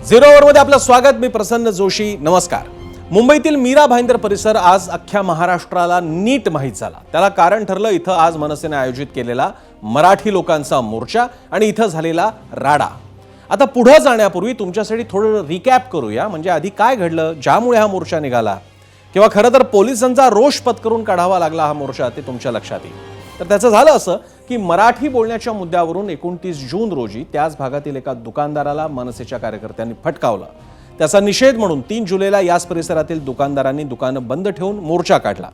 Zero अवरमध्ये आपलं स्वागत. मी प्रसन्न जोशी. नमस्कार. मुंबईतील मीरा भाईंदर परिसर आज अख्ख्या महाराष्ट्राला नीट माहीत झाला. त्याला कारण ठरलं इथं आज मनसेने आयोजित केलेला मराठी लोकांचा मोर्चा आणि इथं झालेला राडा. आता पुढे जाण्यापूर्वी तुमच्यासाठी थोडं रिकॅप करूया. म्हणजे आधी काय घडलं ज्यामुळे हा मोर्चा निघाला किंवा खरं तर पोलिसांचा रोष पत्करून काढावा लागला हा मोर्चा, ते तुमच्या लक्षात येईल. तर त्याचं झालं असं की मराठी बोलण्याच्या मुद्द्यावरून 29 जून रोजी त्याच भागातील एका दुकानदाराला मनसेच्या कार्यकर्त्यांनी फटकावलं. त्याचा निषेध म्हणून 3 जुलैला याच परिसरातील दुकानदारांनी दुकानं बंद ठेवून मोर्चा काढला.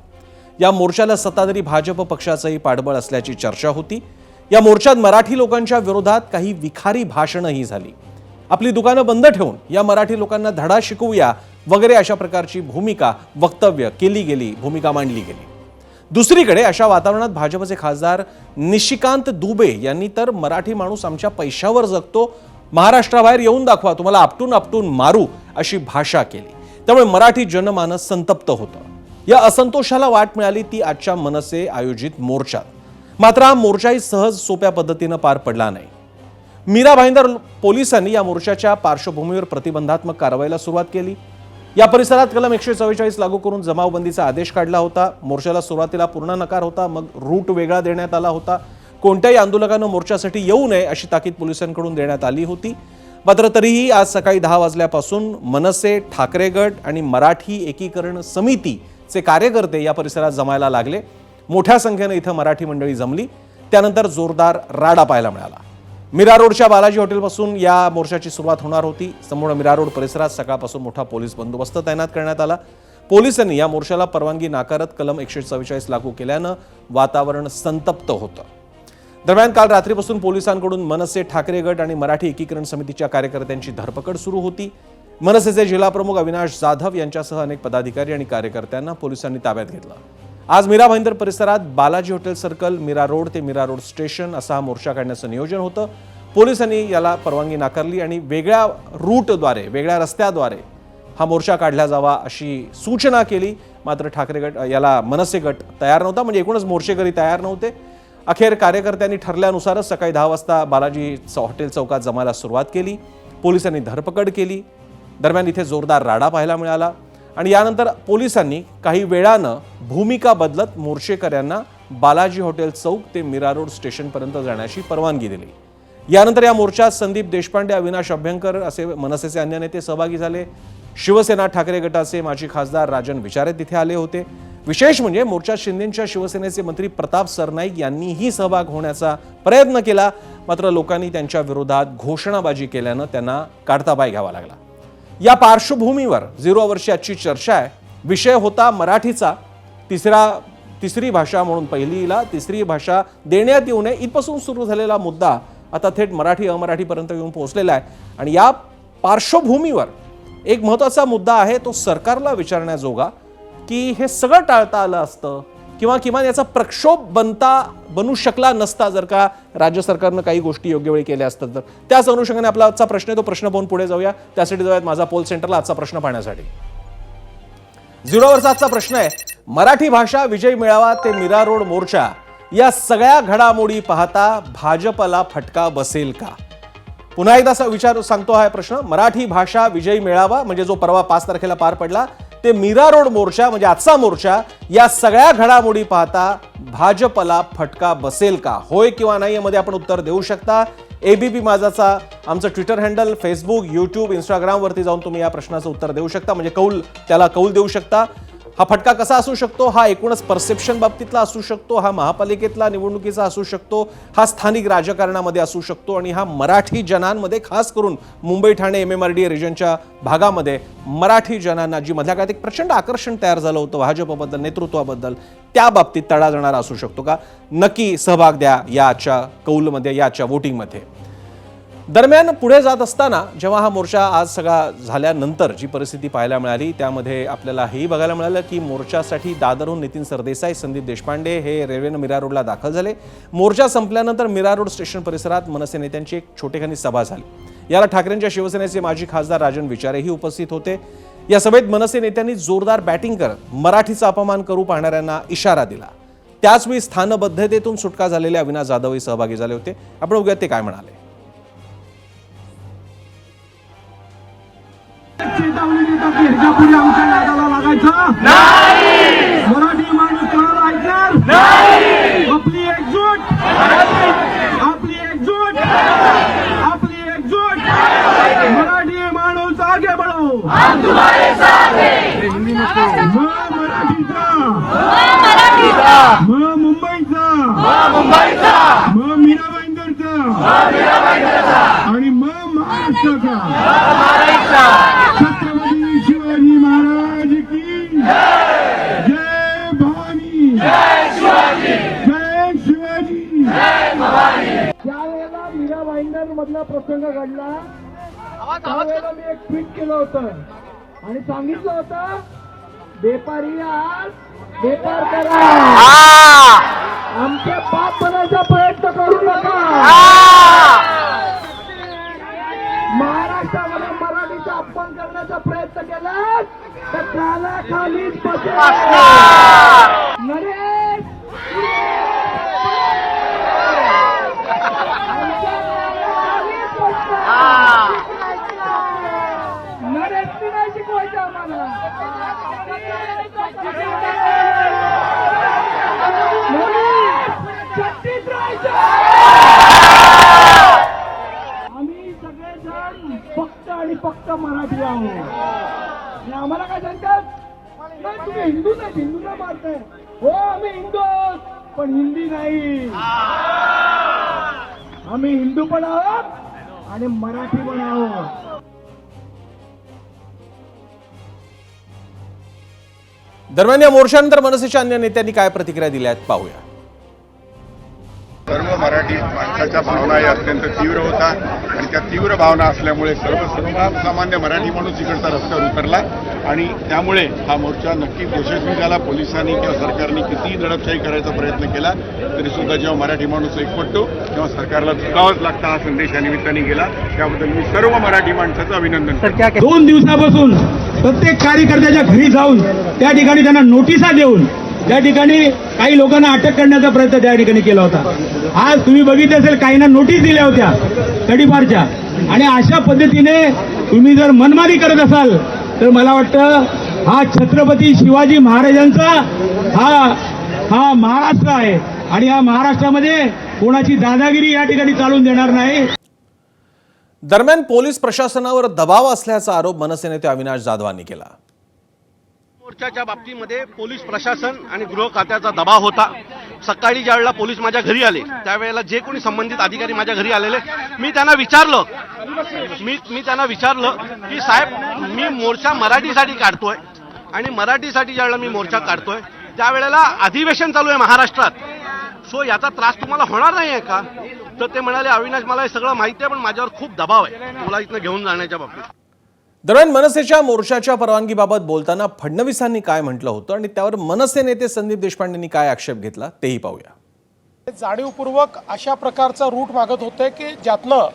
या मोर्चाला सत्ताधारी भाजप पक्षाचंही पाठबळ असल्याची चर्चा होती. या मोर्चात मराठी लोकांच्या विरोधात काही विखारी भाषणंही झाली. आपली दुकानं बंद ठेवून या मराठी लोकांना धडा शिकवूया वगैरे अशा प्रकारची भूमिका वक्तव्य केली गेली, भूमिका मांडली गेली. दुसरीकडे अशा वातावरणात भाजपचे खासदार निशिकांत दुबे यांनी तर मराठी माणूस आमच्या पैशावर जगतो, महाराष्ट्राबाहेर येऊन दाखवा, तुम्हाला आपटून आपटून मारू अशी भाषा केली. त्यामुळे मराठी जनमानस संतप्त होतं. या असंतोषाला वाट मिळाली ती आजच्या मनसे आयोजित मोर्चात. मात्र हा मोर्चाही सहज सोप्या पद्धतीनं पार पडला नाही. मीरा भाईंदर पोलिसांनी या मोर्चाच्या पार्श्वभूमीवर प्रतिबंधात्मक कारवाईला सुरुवात केली. या परिसरात कलम 144 लागू करून जमावबंदीचा आदेश काढला होता. मोर्चाला सुरुवातीला पूर्ण नकार होता, मग रूट वेगळा देण्यात आला होता. कोणत्याही आंदोलकांना मोर्चासाठी येऊ नये अशी ताकीद पोलिसांकडून देण्यात आली होती. मात्र तरीही आज सकाळी 10 वाजल्यापासून मनसे, ठाकरे गट आणि मराठी एकीकरण समितीचे कार्यकर्ते या परिसरात जमायला लागले. मोठ्या संख्येने इथं मराठी मंडळी जमली. त्यानंतर जोरदार राडा पाहायला मिळाला. मीरा रोडच्या बालाजी हॉटेलपासून या मोर्चाची सुरुवात होणार होती. संपूर्ण मीरा रोड परिसरात सकाळपासून मोठा पोलीस बंदोबस्त तैनात करण्यात आला. पोलिसांनी या मोर्चाला परवानगी नाकारत कलम 144 लागू केल्यानं वातावरण संतप्त होतं. दरम्यान काल रात्रीपासून पोलिसांकडून मनसे, ठाकरे गट आणि मराठी एकीकरण समितीच्या कार्यकर्त्यांची धरपकड सुरू होती. मनसेचे जिल्हाप्रमुख अविनाश जाधव यांच्यासह अनेक पदाधिकारी आणि कार्यकर्त्यांना पोलिसांनी ताब्यात घेतलं. आज मीरा भाईंदर परिसरात Balaji hotel circle, Mira road ते मीरा रोड स्टेशन असा हा मोर्चा काढण्याचं नियोजन होतं. पोलिसांनी याला परवानगी नाकारली आणि वेगळ्या रूटद्वारे, वेगळ्या रस्त्याद्वारे हा मोर्चा काढला जावा अशी सूचना केली. मात्र ठाकरे गट याला मनसे गट तयार नव्हता. म्हणजे एकूणच मोर्चेकरी तयार नव्हते. अखेर कार्यकर्त्यांनी ठरल्यानुसारच सकाळी 10 वाजता बालाजी हॉटेल चौकात जमायला सुरुवात केली. पोलिसांनी धरपकड केली. दरम्यान इथे जोरदार राडा पाहायला मिळाला आणि यानंतर पोलिसांनी काही वेळानं भूमिका बदलत मोर्चेकऱ्यांना बालाजी हॉटेल चौक ते मीरा रोड स्टेशनपर्यंत जाण्याची परवानगी दिली. यानंतर या मोर्चात संदीप देशपांडे, अविनाश अभ्यंकर असे मनसेचे अन्य नेते सहभागी झाले. शिवसेना, ठाकरे गटाचे माजी खासदार राजन विचारे तिथे आले होते. विशेष म्हणजे मोर्चात शिंदेंच्या शिवसेनेचे मंत्री प्रताप सरनाईक यांनीही सहभाग होण्याचा प्रयत्न केला. मात्र लोकांनी त्यांच्या विरोधात घोषणाबाजी केल्यानं त्यांना काढता पाय घ्यावा लागला. या पार्श्वभूमीवर झिरो अवरची आजची चर्चा आहे. विषय होता मराठीचा तिसरी भाषा म्हणून पहिलीला तिसरी भाषा देण्यात येऊ नये इथपासून सुरू झालेला मुद्दा आता थेट मराठी अमराठीपर्यंत येऊन पोहोचलेला आहे. आणि या पार्श्वभूमीवर एक महत्त्वाचा मुद्दा आहे, तो सरकारला विचारण्याजोगा की हे सगळं टाळता आलं असतं किंवा किमान याचा प्रक्षोभ बनू शकला नसता जर का राज्य सरकारनं काही गोष्टी योग्य वेळी केल्या असतात. तर त्याच अनुषंगाने आपला आजचा प्रश्न आहे, तो प्रश्न पाहून पुढे जाऊया. त्यासाठी जाऊयात माझा पोल सेंटरला आजचा प्रश्न पाहण्यासाठी. झिरोवरचा आजचा प्रश्न आहे, मराठी भाषा विजय मेळावा ते मीरा रोड मोर्चा या सगळ्या घडामोडी पाहता भाजपला फटका बसेल का? पुन्हा एकदा विचार सांगतो हा प्रश्न. मराठी भाषा विजय मेळावा म्हणजे जो परवा 5 तारखेला पार पडला ते मीरा रोड मोर्चा म्हणजे आजचा मोर्चा, या सगळ्या घडामोडी पाहता भाजपला फटका बसेल का? होय किंवा नाही यामध्ये आपण उत्तर देऊ शकता. एबीपी माझाचा आमचं ट्विटर हँडल, फेसबुक, यूट्यूब, इंस्टाग्रामवरती जाऊन तुम्ही या प्रश्नाचं उत्तर देऊ शकता. म्हणजे त्याला कौल देऊ शकता. हा फटका कसा असू शकतो? हा एकूणच परसेप्शन बाबतीतला असू शकतो, हा महापालिकेतला निवडणुकीचा असू शकतो, हा स्थानिक राजकारणामध्ये असू शकतो आणि हा मराठी जनांमध्ये खास करून मुंबई, ठाणे, MMRDA रिजनच्या भागामध्ये मराठी जनांना जी मधल्या काळात एक प्रचंड आकर्षण तयार झालं होतं भाजपबद्दल, नेतृत्वाबद्दल, त्या बाबतीत तडा जाणारा असू शकतो का? नक्की सहभाग द्या याच्या कौलमध्ये, याच्या वोटिंगमध्ये. दरम्यान पुढे जात असताना जेव्हा हा मोर्चा आज सगळा झाल्यानंतर जी परिस्थिती पाहायला मिळाली त्यामध्ये आपल्याला हेही बघायला मिळालं की मोर्चासाठी दादरहून नितीन सरदेसाई, संदीप देशपांडे हे रेल्वेनं मीरा रोडला दाखल झाले. मोर्चा संपल्यानंतर मीरा रोड स्टेशन परिसरात मनसे नेत्यांची एक छोटेखानी सभा झाली. याला ठाकरेंच्या शिवसेनेचे माजी खासदार राजन विचारेही उपस्थित होते. या सभेत मनसे नेत्यांनी जोरदार बॅटिंग करत मराठीचा अपमान करू पाहणाऱ्यांना इशारा दिला. त्याचवेळी स्थानबद्धतेतून सुटका झालेले अविनाश जाधवही सहभागी झाले होते. आपण बघूया ते काय म्हणाले. की ह्याच्या पुढे आमच्या नादाला लागायचं नाही. मराठी माणूस कोणाला ऐकणार नाही. आपली एकजूट, आपली एकजूट, आपली एकजूट. मराठी माणूस आगे बढ़ो. मुंबईचा, मीरा भाईंदरचा आणि महाराष्ट्राचा. छत्रपती शिवाजी महाराज की जय. भवानी, जय शिवाजी. ज्यावेळेला मीरा भाईंदर मधला प्रसंग घडला त्यावेळेला मी एक ट्विट केलं होतं आणि सांगितलं होतं बेपारी आज बेपार करा, आमचे बाप बनायचा प्रयत्न करू नका. महाराष्ट्रामध्ये मराठीचा अपमान करण्याचा प्रयत्न केला तर त्याला खालीच नरेश नरेशनी नाही शिकवायचं आम्हाला. आम्ही सगळेजण फक्त आणि फक्त मराठी आहोत. आम्हाला काय सांगतात नाही तुम्ही हिंदू नाही, हिंदूला मारताय. हो आम्ही हिंदू आहोत पण हिंदी नाही. आम्ही हिंदू पण आहोत आणि मराठी पण आहोत. दरम्यान या मोर्चानंतर मनसेच्या अन्य नेत्यांनी काय प्रतिक्रिया दिल्या आहेत पाहूया. सर्व मराठी माणसाच्या भावना या अत्यंत तीव्र होता आणि त्या तीव्र भावना असल्यामुळे सर्वसामान्य मराठी माणूस इकडचा रस्त्यावर उतरला आणि त्यामुळे हा मोर्चा नक्कीच यशस्वी झाला. पोलिसांनी किंवा सरकारने कितीही दडपशाही करायचा प्रयत्न केला तरी सुद्धा जेव्हा मराठी माणूस एकवटतो तेव्हा सरकारला झुकावंच लागतं. हा संदेश या निमित्ताने गेला. त्याबद्दल मी सर्व मराठी माणसाचं अभिनंदन करतो. 2 दिवसापासून प्रत्येक कार्यकर्त्याच्या घरी जाऊन त्या ठिकाणी त्यांना नोटिसा देऊन त्या ठिकाणी काही लोकांना अटक करण्याचा प्रयत्न त्या ठिकाणी केला होता. आज तुम्ही बघितले असेल काहींना नोटीस दिल्या होत्या तडीपारच्या. आणि अशा पद्धतीने तुम्ही जर मनमानी करत असाल तर मला वाटतं हा छत्रपती शिवाजी महाराजांचा हा महाराष्ट्र आहे आणि या महाराष्ट्रामध्ये कोणाची दादागिरी या ठिकाणी चालून देणार नाही. दरम्यान पोलीस प्रशासनावर दबाव असल्याचा आरोप मनसे नेते अविनाश जाधवांनी केला. मोर्चाच्या बाबतीमध्ये पोलीस प्रशासन आणि गृह खात्याचा दबाव होता. सकाळी ज्यावेळेला पोलीस माझ्या घरी आले त्यावेळेला जे कोणी संबंधित अधिकारी माझ्या घरी आलेले मी त्यांना विचारलं की साहेब मी मोर्चा मराठीसाठी काढतोय आणि मराठीसाठी ज्यावेळेला मी मोर्चा काढतोय त्यावेळेला अधिवेशन चालू आहे महाराष्ट्रात. सो याचा त्रास तुम्हाला होणार नाही आहे का? तर ते म्हणाले अविनाश मला हे सगळं माहिती आहे पण माझ्यावर खूप दबाव आहे मला इथनं घेऊन जाण्याच्या बाबतीत. दरम्यान मनसेच्या मोर्चाच्या परवानगीबाबत बोलताना फडणवीसांनी काय म्हटलं होतं आणि त्यावर मनसे नेते संदीप देशपांडेंनी काय आक्षेप घेतला तेही पाहूया. जाणीवपूर्वक अशा प्रकारचा रूट मागत होते की ज्यातनं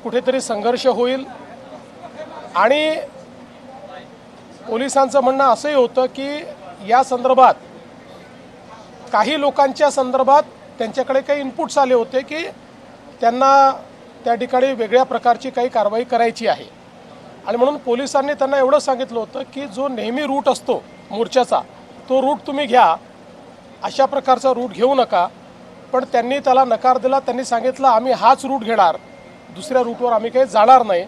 कुठेतरी संघर्ष होईल. आणि पोलिसांचं म्हणणं असंही होतं की या संदर्भात काही लोकांच्या संदर्भात त्यांच्याकडे काही इनपुट्स आले होते की त्यांना त्या ठिकाणी वेगळ्या प्रकारची काही कारवाई करायची आहे. आणि म्हणून पोलिसांनी त्यांना एवढं सांगितलं होतं की जो नेहमी रूट असतो मोर्चाचा तो रूट तुम्ही घ्या, अशा प्रकारचा रूट घेऊ नका. पण त्यांनी त्याला नकार दिला. त्यांनी सांगितलं आम्ही हाच रूट घेणार, दुसऱ्या रूटवर आम्ही काही जाणार नाही.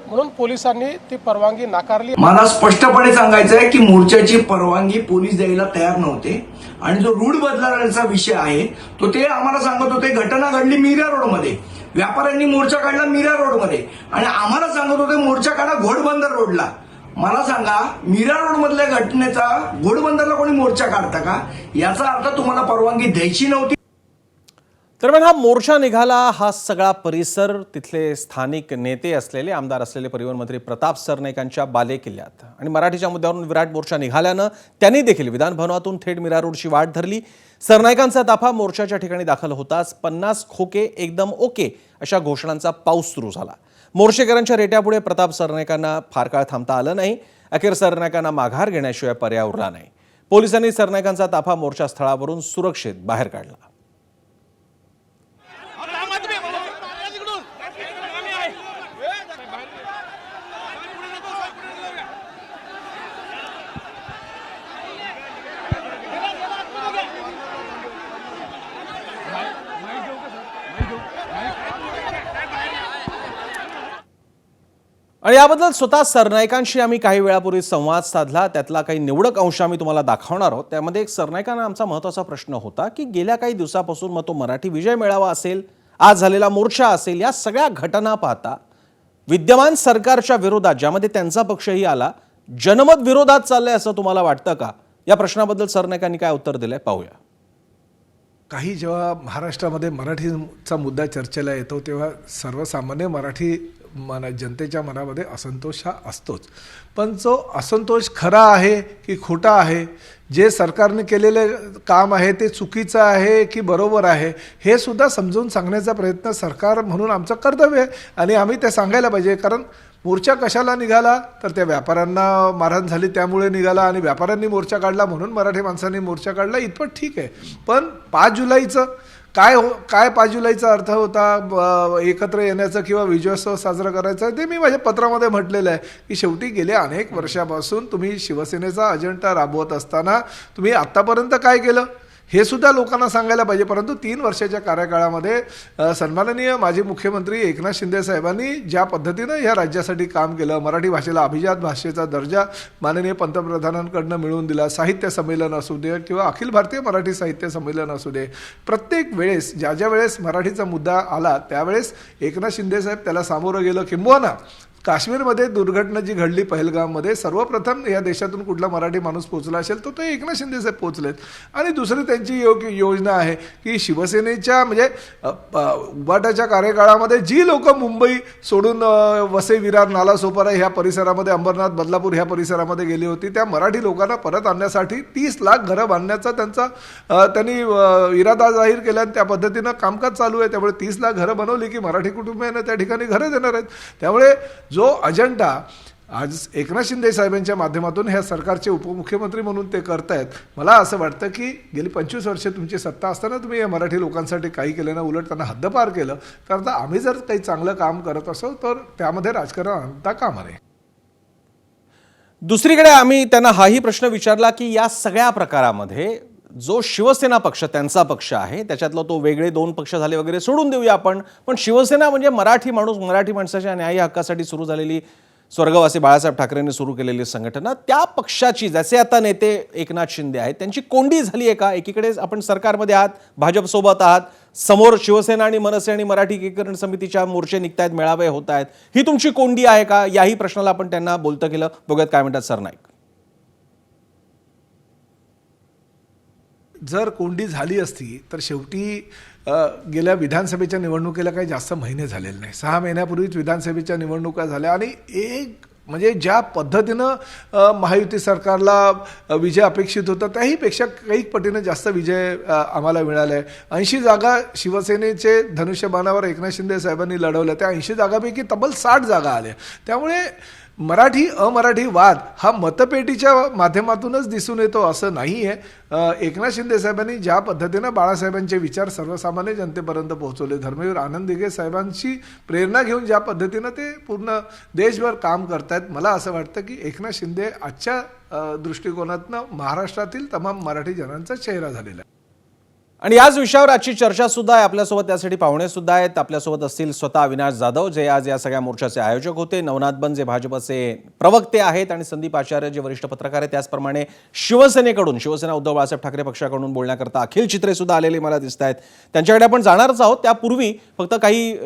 म्हणून पोलिसांनी ती परवानगी नाकारली. मला स्पष्टपणे सांगायचं आहे की मोर्चाची परवानगी पोलीस द्यायला तयार नव्हते. आणि जो रूट बदलण्याचा विषय आहे तो ते आम्हाला सांगत होते घटना घडली मीरा रोडमध्ये, व्यापाऱ्यांनी मोर्चा काढला मीरा रोडमध्ये आणि आम्हाला सांगत होते मोर्चा काढा घोडबंदर रोडला. मला सांगा मीरा रोड मधल्या घटनेचा घोडबंदरला कोणी मोर्चा काढता का? याचा अर्थ तुम्हाला परवानगी द्यायची नव्हती. दरम्यान हा मोर्चा निघाला, हा सगळा परिसर तिथले स्थानिक नेते असलेले आमदार असलेले परिवहन मंत्री प्रताप सरनाईकांच्या बालेकिल्ल्यात आणि मराठीच्या मुद्द्यावरून विराट मोर्चा निघाल्यानं त्यांनी देखील विधान भवनातून थेट मीरा रोडची वाट धरली. सरनाईकांचा ताफा मोर्चाच्या ठिकाणी दाखल होताच 50 खोके एकदम ओके अशा घोषणांचा पाऊस सुरू झाला. मोर्चेकरांच्या रेट्यापुढे प्रताप सरनाईकांना फार काळ थांबता आलं नाही. अखेर सरनाईकांना माघार घेण्याशिवाय पर्याय उरला नाही. पोलिसांनी सरनाईकांचा ताफा मोर्चा स्थळावरून सुरक्षित बाहेर काढला. आणि याबद्दल स्वतः सरनाईकांशी आम्ही काही वेळापूर्वी संवाद साधला. त्यातला काही निवडक अंश आम्ही तुम्हाला दाखवणार आहोत. त्यामध्ये एक सरनाईकांना आमचा महत्त्वाचा प्रश्न होता की गेल्या काही दिवसापासून मग तो मराठी विजय मेळावा असेल, आज झालेला मोर्चा असेल, या सगळ्या घटना पाहता विद्यमान सरकारच्या विरोधात, ज्यामध्ये त्यांचा पक्षही आला, जनमत विरोधात चाललंय असं तुम्हाला वाटतं का? या प्रश्नाबद्दल सरनाईकांनी काय उत्तर दिलंय पाहूया. काही जेव्हा महाराष्ट्रामध्ये मराठीचा मुद्दा चर्चेला येतो तेव्हा सर्वसामान्य मराठी जनतेच्या मनामध्ये असंतोष हा असतोच. पण जो असंतोष खरा आहे की खोटा आहे, जे सरकारने केलेले काम आहे ते चुकीचं आहे की बरोबर आहे, हे सुद्धा समजून सांगण्याचा प्रयत्न सरकार म्हणून आमचं कर्तव्य आहे आणि आम्ही ते सांगायला पाहिजे. कारण मोर्चा कशाला निघाला तर त्या व्यापाऱ्यांना मारहाण झाली त्यामुळे निघाला आणि व्यापाऱ्यांनी मोर्चा काढला म्हणून मराठी माणसांनी मोर्चा काढला, इतपत ठीक आहे. पण 5 जुलैचं काय 5 जुलैचा अर्थ होता एकत्र येण्याचा किंवा विजयोत्सव साजरा करायचा, ते मी माझ्या पत्रामध्ये म्हटलेलं आहे की शेवटी गेल्या अनेक वर्षापासून तुम्ही शिवसेनेचा अजेंडा राबवत असताना तुम्ही आत्तापर्यंत काय केलं हे सुद्धा लोकांना सांगायला पाहिजे. परंतु 3 वर्षाच्या कार्यकाळामध्ये सन्माननीय माजी मुख्यमंत्री एकनाथ शिंदे साहेबांनी ज्या पद्धतीनं या राज्यासाठी काम केलं, मराठी भाषेला अभिजात भाषेचा दर्जा माननीय पंतप्रधानांकडनं मिळवून दिला, साहित्य संमेलन असू दे किंवा अखिल भारतीय मराठी साहित्य संमेलन असू दे, प्रत्येक वेळेस ज्या वेळेस मराठीचा मुद्दा आला त्यावेळेस एकनाथ शिंदे साहेब त्याला सामोरं गेलं. किंबहुना काश्मीरमध्ये दुर्घटना जी घडली पहलगाममध्ये, सर्वप्रथम या देशातून कुठला मराठी माणूस पोचला असेल तो एकनाथ शिंदे साहेब पोचलेत. आणि दुसरी त्यांची योजना आहे की शिवसेनेच्या म्हणजे उबाटाच्या कार्यकाळामध्ये जी लोक मुंबई सोडून वसई, विरार, नालासोपारा ह्या परिसरामध्ये, अंबरनाथ, बदलापूर ह्या परिसरामध्ये गेली होती, त्या मराठी लोकांना परत आणण्यासाठी 30 लाख घरं बांधण्याचा त्यांनी इरादा जाहीर केला आणि त्या पद्धतीनं कामकाज चालू आहे. त्यामुळे 30 लाख घरं बनवली की मराठी कुटुंबियांना त्या ठिकाणी घरं देणार आहेत. त्यामुळे जो अजेंडा आज एकनाथ शिंदे साहेबांच्या माध्यमातून ह्या सरकारचे उपमुख्यमंत्री म्हणून ते करतायत, मला असं वाटतं की गेली 25 वर्षे तुमची सत्ता असताना तुम्ही या मराठी लोकांसाठी काही केलं ना, उलट त्यांना हद्दपार केलं. तर आता आम्ही जर काही चांगलं काम करत असो तर त्यामध्ये राजकारण आणता कामा नये. दुसरीकडे आम्ही त्यांना हाही प्रश्न विचारला की या सगळ्या प्रकारामध्ये जो शिवसेना पक्ष, त्यांचा पक्ष आहे, त्याच्यातला तो वेगळे 2 पक्ष झाले वगैरे सोडून देऊया आपण, पण शिवसेना म्हणजे मराठी माणूस, मराठी माणसाच्या न्यायी हक्कासाठी सुरू झालेली, स्वर्गवासी बाळासाहेब ठाकरेंनी सुरू केलेली संघटना, त्या पक्षाची जसे आता नेते एकनाथ शिंदे आहेत त्यांची कोंडी झाली आहे का? एकीकडे आपण सरकारमध्ये आहात, भाजपसोबत आहात, समोर शिवसेना आणि मनसे आणि मराठी एकीकरण समितीच्या मोर्चे निघतायत, मेळावे होत आहेत, ही तुमची कोंडी आहे का? याही प्रश्नाला आपण त्यांना बोलतं केलं. बघूयात काय म्हणतात सरनाईक. जर कोंडी झाली असती तर शेवटी गेल्या विधानसभेच्या निवडणुकीला काही जास्त महिने झालेले नाही. 6 महिन्यापूर्वीच विधानसभेच्या निवडणुका झाल्या आणि एक म्हणजे ज्या पद्धतीनं महायुती सरकारला विजय अपेक्षित होता त्याहीपेक्षा काही पटीनं जास्त विजय आम्हाला मिळाला आहे. 80 जागा शिवसेनेचे धनुष्यबाणावर एकनाथ शिंदे साहेबांनी लढवल्या, त्या 80 जागापैकी तब्बल 60 जागा आल्या. त्यामुळे मराठी अमराठी वाद हा मतपेटीच्या माध्यमातूनच दिसून येतो असं नाही आहे. एकनाथ शिंदे साहेबांनी ज्या पद्धतीनं बाळासाहेबांचे विचार सर्वसामान्य जनतेपर्यंत पोहोचवले, धर्मवीर आनंद दिघे साहेबांची प्रेरणा घेऊन ज्या पद्धतीनं ते पूर्ण देशभर काम करतायत, मला असं वाटतं की एकनाथ शिंदे आजच्या दृष्टिकोनातनं महाराष्ट्रातील तमाम मराठी जनांचा चेहरा झालेला आहे. आणि याच विषयावर आजची चर्चा सुद्धा आहे. आपल्यासोबत त्यासाठी पाहुणे सुद्धा आहेत. आपल्यासोबत असतील स्वतः अविनाश जाधव, जे आज या सगळ्या मोर्चाचे आयोजक होते, नवनाथ बन जे भाजपचे प्रवक्ते आहेत, आणि संदीप आचार्य जे वरिष्ठ पत्रकार आहेत. त्याचप्रमाणे शिवसेनेकडून, शिवसेना उद्धव बाळासाहेब ठाकरे पक्षाकडून बोलण्याकरता अखिल चित्रे सुद्धा आलेले मला दिसत आहेत. त्यांच्याकडे आपण जाणारच आहोत. त्यापूर्वी फक्त काही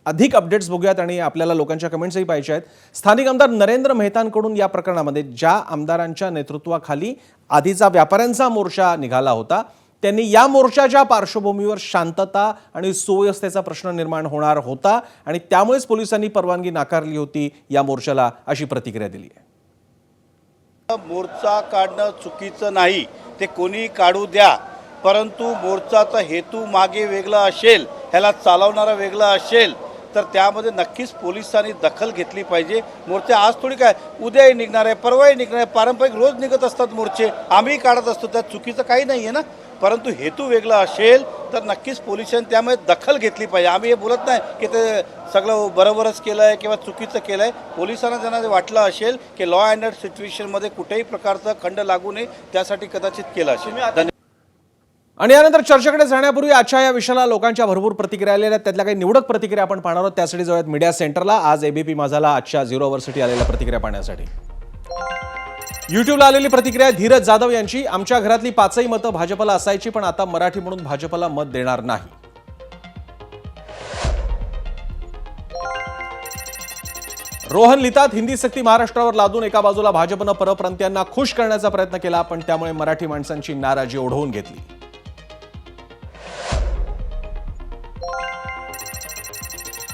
अधिक अपडेट्स बघूयात आणि आपल्याला लोकांच्या कमेंट्सही पाहिजे आहेत. स्थानिक आमदार नरेंद्र मेहतांकडून या प्रकरणामध्ये ज्या आमदारांच्या नेतृत्वाखाली आधीचा व्यापाऱ्यांचा मोर्चा निघाला होता, त्यांनी या मोर्चाच्या पार्श्वभूमीवर शांतता आणि सुव्यवस्थेचा प्रश्न निर्माण होणार होता आणि त्यामुळेच पोलिसांनी परवानगी नाकारली होती या मोर्चाला, अशी प्रतिक्रिया दिली आहे. मोर्चा काढणं चुकीचं नाही, ते कोणी काढू द्या, परंतु मोर्चाचा हेतू मागे वेगळा असेल, ह्याला चालवणारा वेगळा असेल तर त्यामध्ये नक्कीच पोलिसांनी दखल घेतली पाहिजे. मोर्चे आज थोडी काय, उद्याही निघणार आहे, परवाही निघणार आहे, पारंपरिक रोज निघत असतात मोर्चे, आम्ही काढत असतो, त्यात चुकीचं काही नाही आहे ना. परंतु हेतू वेगळा असेल तर नक्कीच पोलिसांनी त्यामुळे दखल घेतली पाहिजे. आम्ही हे बोलत नाही की ते सगळं बरोबरच केलं आहे किंवा चुकीचं केलं आहे. पोलिसांना ज्यांना वाटलं असेल की लॉ अँड ऑर्डर सिच्युएशनमध्ये कुठेही प्रकारचा खंड लागू नये त्यासाठी कदाचित केलं असेल. आणि यानंतर चर्चेकडे जाण्यापूर्वी आजच्या या विषयाला लोकांच्या भरपूर प्रतिक्रिया आलेल्या आहेत. त्यातल्या काही निवडक प्रतिक्रिया आपण पाहणार आहोत. त्यासाठी जाऊयात मीडिया सेंटरला. आज एबीपी माझाला आजच्या 0 अवरसाठी आलेल्या प्रतिक्रिया पाहण्यासाठी. युट्यूबला आलेली प्रतिक्रिया धीरज जाधव यांची. आमच्या घरातली 5ही मतं भाजपला असायची, पण आता मराठी म्हणून भाजपला मत देणार नाही. रोहन लिहितात, हिंदी सक्ती महाराष्ट्रावर लादून एका बाजूला भाजपनं परप्रांतीयांना खुश करण्याचा प्रयत्न केला, पण त्यामुळे मराठी माणसांची नाराजी ओढवून घेतली.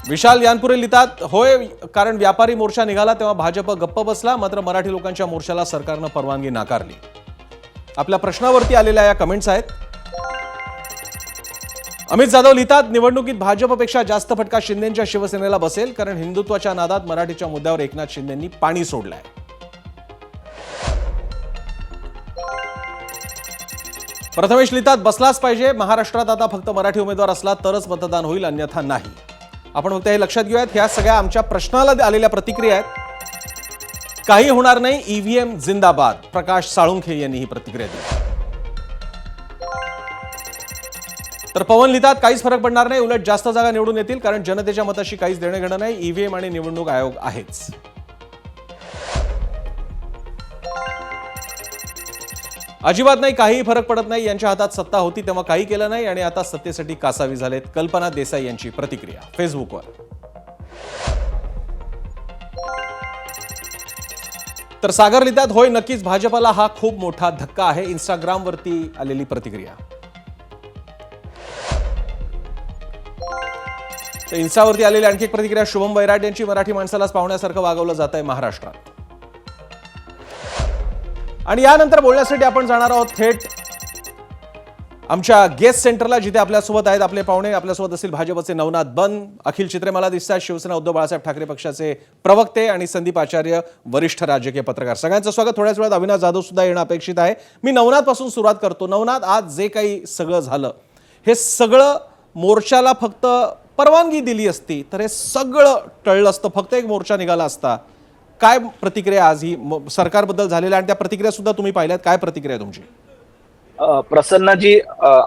विशाल यानपुरे लिहितात, होय, कारण व्यापारी मोर्चा निघाला तेव्हा भाजप गप्प बसला, मात्र मराठी लोकांच्या मोर्चाला सरकारनं परवानगी नाकारली. आपल्या प्रश्नावरती आलेल्या या कमेंट्स आहेत. अमित जाधव लिहितात, निवडणुकीत भाजपपेक्षा जास्त फटका शिंदेच्या शिवसेनेला बसेल, कारण हिंदुत्वाच्या नादात मराठीच्या मुद्द्यावर एकनाथ शिंदेंनी पाणी सोडलंय. प्रथमेश लिहितात, बसलाच पाहिजे. महाराष्ट्रात आता फक्त मराठी उमेदवार असला तरच मतदान होईल, अन्यथा नाही. आपण फक्त हे लक्षात घेऊयात, ह्या सगळ्या आमच्या प्रश्नाला आलेल्या प्रतिक्रिया आहेत. काही होणार नाही, ईव्हीएम जिंदाबाद. प्रकाश साळुंखे यांनी ही प्रतिक्रिया दिली. तर पवन लिहितात, काहीच फरक पडणार नाही, उलट जास्त जागा निवडून येतील, कारण जनतेच्या मताशी काहीच देणं घेणं नाही. ईव्हीएम आणि निवडणूक आयोग आहेच. अजिबात नाही, काहीही फरक पडत नाही. यांच्या हातात सत्ता होती तेव्हा काही केलं नाही आणि आता सत्तेसाठी कासावी झालेत. कल्पना देसाई यांची प्रतिक्रिया फेसबुकवर. तर सागर लिहितात, होय, नक्कीच भाजपला हा खूप मोठा धक्का आहे. इंस्टाग्रामवरती आलेली प्रतिक्रिया. तर इन्स्टावरती आलेली आणखी एक प्रतिक्रिया शुभम वैराट यांची. मराठी माणसालाच पाहुण्यासारखं वागवलं जात आहे महाराष्ट्रात. आणि यानंतर बोलण्यासाठी आपण जाणार आहोत थेट आमच्या गेस्ट सेंटरला, जिथे आपल्यासोबत आहेत आपले पाहुणे. आपल्यासोबत असतील भाजपचे नवनाथ बन, अखिल चित्रे मला दिसतात, शिवसेना उद्धव बाळासाहेब ठाकरे पक्षाचे प्रवक्ते, आणि संदीप आचार्य, वरिष्ठ राजकीय पत्रकार. सगळ्यांचं स्वागत. थोड्याच वेळात अविनाश जाधव सुद्धा येणं अपेक्षित आहे. मी नवनाथ पासून सुरुवात करतो. नवनाथ, आज जे काही सगळं झालं, हे सगळं मोर्चाला फक्त परवानगी दिली असती तर हे सगळं टळलं असतं, फक्त एक मोर्चा निघाला असता. काय प्रतिक्रिया आज ही सरकारबद्दल झालेल्या, आणि त्या प्रतिक्रिया सुद्धा तुम्ही पाहिल्यात, काय प्रतिक्रिया तुमची? प्रसन्नजी,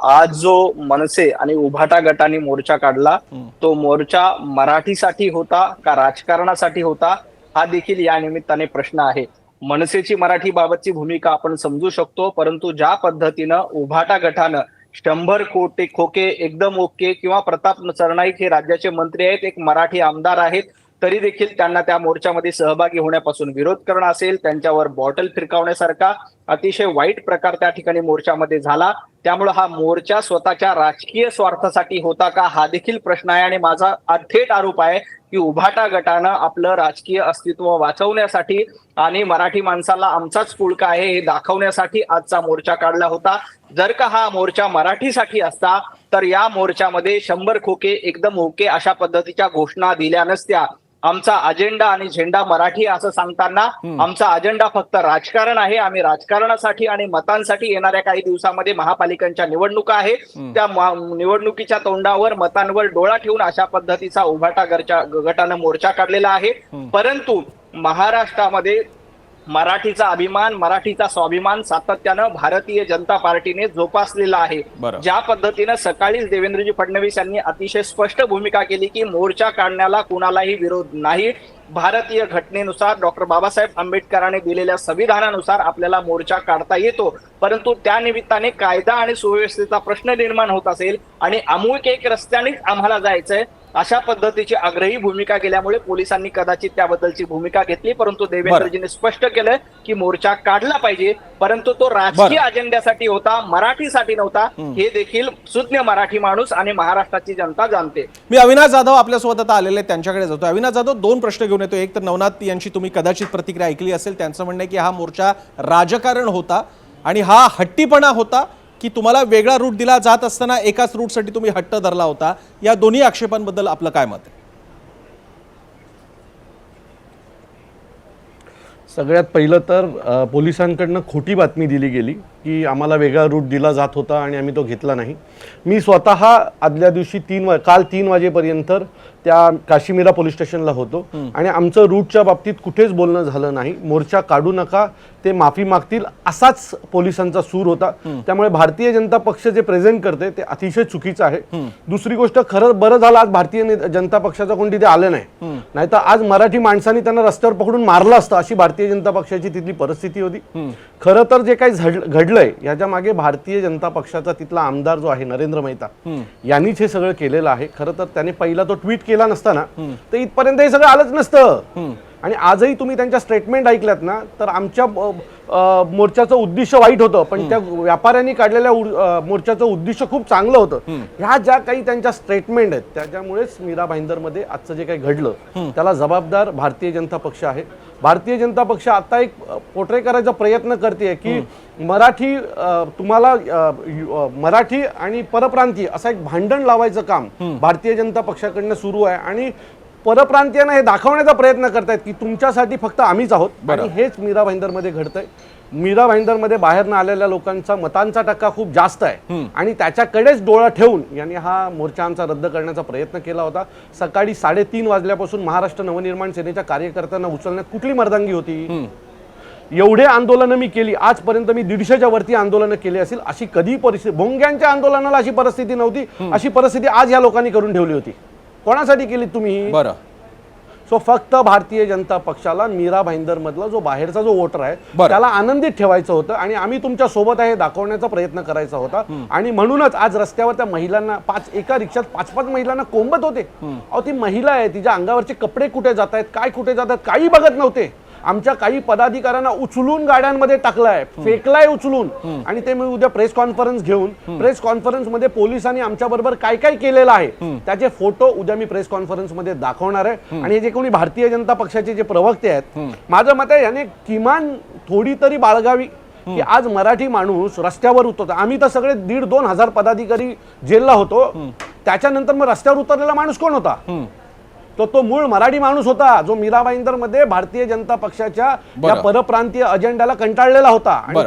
आज जो मनसे आणि उभाटा गटाने मोर्चा काढला, तो मोर्चा मराठीसाठी होता का राजकारणासाठी होता, हा देखील या निमित्ताने प्रश्न आहे. मनसेची मराठी बाबतची भूमिका आपण समजू शकतो, परंतु ज्या पद्धतीनं उभाटा गटानं 100 कोटी खोके एकदम ओके, किंवा प्रताप सरनाईक हे राज्याचे मंत्री आहेत, एक मराठी आमदार आहेत, तरी देखील त्यांना त्या मोर्चामध्ये सहभागी होण्यापासून विरोध करणं असेल, त्यांच्यावर बॉटल फिरकावण्यासारखा अतिशय वाईट प्रकार त्या ठिकाणी मोर्चामध्ये झाला. त्यामुळे हा मोर्चा स्वतःच्या राजकीय स्वार्थासाठी होता का, हा देखील प्रश्न आहे. आणि माझा थेट आरोप आहे की उभाटा गटानं आपलं राजकीय अस्तित्व वाचवण्यासाठी आणि मराठी माणसाला आमचाच पुळका आहे हे दाखवण्यासाठी आजचा मोर्चा काढला होता. जर का हा मोर्चा मराठीसाठी असता तर या मोर्चामध्ये 100 खोके एकदम ओके अशा पद्धतीच्या घोषणा दिल्या नसत्या. आमचा अजेंडा आणि झेंडा मराठी असं सांगताना आमचा अजेंडा फक्त राजकारण आहे. आम्ही राजकारणासाठी आणि मतांसाठी येणाऱ्या काही दिवसामध्ये महापालिकांच्या निवडणुका आहे, त्या निवडणुकीच्या तोंडावर मतांवर डोळा ठेवून अशा पद्धतीचा उभाटा गटानं मोर्चा काढलेला आहे. परंतु महाराष्ट्रामध्ये मराठीचा अभिमान, मराठीचा स्वाभिमान सातत्यानं भारतीय जनता पार्टीने जोपासलेला आहे. ज्या पद्धतीनं सकाळीच देवेंद्रजी फडणवीस यांनी अतिशय स्पष्ट भूमिका केली की मोर्चा काढण्याला कुणालाही विरोध नाही. भारतीय घटनेनुसार, डॉक्टर बाबासाहेब आंबेडकरांनी दिलेल्या संविधानानुसार आपल्याला मोर्चा काढता येतो, परंतु त्या निमित्ताने कायदा आणि सुव्यवस्थेचा प्रश्न निर्माण होत असेल आणि अमुक एक रस्त्यानेच आम्हाला जायचंय अशा पद्धतीची आग्रही भूमिका केल्यामुळे पोलिसांनी कदाचित त्याबद्दलची भूमिका घेतली. परंतु देवेंद्रजींनी स्पष्ट केलं की मोर्चा काढला पाहिजे, परंतु तो राजकीय अजेंड्यासाठी होता, मराठीसाठी नव्हता. हे देखील सुज्ञ मराठी माणूस आणि महाराष्ट्राची जनता जाणते. मी अविनाश जाधव आपल्यासोबत आता आलेले त्यांच्याकडे जातो. अविनाश जाधव, 2 प्रश्न घेऊन येतो. एक तर नवनाथ यांची तुम्ही कदाचित प्रतिक्रिया ऐकली असेल, त्यांचं म्हणणं आहे की हा मोर्चा राजकारण होता आणि हा हट्टीपणा होता, की तुम्हाला वेगळा रूट दिला जात असताना एकाच रूटसाठी तुम्ही हट्ट धरला होता. या दोन्ही आक्षेपांबद्दल आपलं काय मत आहे? सगळ्यात पहिलं तर पोलिसांकडनं खोटी बातमी दिली गेली की आम्हाला वेगळा रूट दिला जात होता आणि आम्ही तो घेतला नाही. मी स्वतः आदल्या दिवशी काल 3 वाजेपर्यंत त्या काश्मीरा पोलीस स्टेशनला होतो आणि आमचं रूटच्या बाबतीत कुठेच बोलणं झालं नाही. मोर्चा काढू नका, ते माफी मागतील असाच पोलिसांचा सूर होता. त्यामुळे भारतीय जनता पक्ष जे प्रेझेंट करते ते अतिशय चुकीचं आहे. दुसरी गोष्ट, खरं बरं झालं आज भारतीय जनता पक्षाचा कोण तिथे आलं नाही, नाहीतर आज मराठी माणसांनी त्यांना रस्त्यावर पकडून मारलं असतं, अशी भारतीय जनता पक्षाची तिथली परिस्थिती होती. खरं तर जे काही घडलंय याच्या मागे भारतीय जनता पक्षाचा तिथला आमदार जो आहे नरेंद्र मेहता यांनीच हे सगळं केलेलं आहे. खरं तर त्याने पहिला तो ट्विट केला नसताना तर इथपर्यंत हे सगळं आलंच नसतं. आणि आजही तुम्ही त्यांच्या स्टेटमेंट ऐकल्यात ना, तर आमच्या मोर्चाचं उद्दिष्ट वाईट होतं, पण त्या व्यापाऱ्यांनी काढलेल्या मोर्चाचं उद्दिष्ट खूप चांगलं होतं. ह्या ज्या काही त्यांच्या स्टेटमेंट आहेत त्याच्यामुळेच मीरा भाईंदरमध्ये आजचं जे काही घडलं त्याला जबाबदार भारतीय जनता पक्ष आहे. भारतीय जनता पक्ष आता एक पोर्ट्रे करायचा प्रयत्न करते की मराठी आणि परप्रांतीय असं एक भांडण लावायचं काम भारतीय जनता पक्षाकडनं सुरू आहे. आणि परप्रांतीयांना हे दाखवण्याचा प्रयत्न करतायत की तुमच्यासाठी फक्त आम्हीच आहोत. आणि हेच मीरा भाईंदरमध्ये घडतंय. मीरा भाईंदरमध्ये बाहेरनं आलेल्या लोकांचा मतांचा टक्का खूप जास्त आहे आणि त्याच्याकडेच डोळा ठेवून यांनी हा मोर्चा आमचा रद्द करण्याचा प्रयत्न केला होता. सकाळी 3:30 वाजल्यापासून महाराष्ट्र नवनिर्माण सेनेच्या कार्यकर्त्यांना उचलण्यात कुठली मर्दांगी होती? एवढे आंदोलनं मी केली, आजपर्यंत मी 150च्या वरती आंदोलनं केली असेल. अशी कधी परिस्थिती, भोंग्यांच्या आंदोलनाला अशी परिस्थिती नव्हती, अशी परिस्थिती आज या लोकांनी करून ठेवली होती. कोणासाठी केली तुम्ही? बरं. सो फक्त भारतीय जनता पक्षाला मीरा भाईंदर मधला जो बाहेरचा जो वोटर आहे त्याला आनंदित ठेवायचं होतं आणि आम्ही तुमच्या सोबत आहे दाखवण्याचा प्रयत्न करायचा होता. आणि म्हणूनच आज रस्त्यावर त्या महिलांना एका रिक्षात 5-5 महिलांना कोंबत होते. अहो, ती महिला आहे, तिच्या अंगावरचे कपडे कुठे जात आहेत, काय कुठे जातात, काही बघत नव्हते. आमच्या काही पदाधिकाऱ्यांना उचलून गाड्यांमध्ये टाकलाय, फेकलाय उचलून. आणि ते मी उद्या प्रेस कॉन्फरन्स घेऊन प्रेस कॉन्फरन्स मध्ये पोलिसांनी आमच्या बरोबर काय काय केलेलं आहे त्याचे फोटो उद्या मी प्रेस कॉन्फरन्स मध्ये दाखवणार आहे. आणि जे कोणी भारतीय जनता पक्षाचे जे प्रवक्ते आहेत, माझं मत आहे याने किमान थोडी तरी बाळगावी की आज मराठी माणूस रस्त्यावर उतरतो. आम्ही तर सगळे 1,500-2 हजार पदाधिकारी जेलला होतो, त्याच्यानंतर मग रस्त्यावर उतरलेला माणूस कोण होता? तो मूळ मराठी माणूस होता जो मीरा भाईंदर मध्ये भारतीय जनता पक्षाच्या या परप्रांतीय अजेंड्याला कंटाळलेला होता. आणि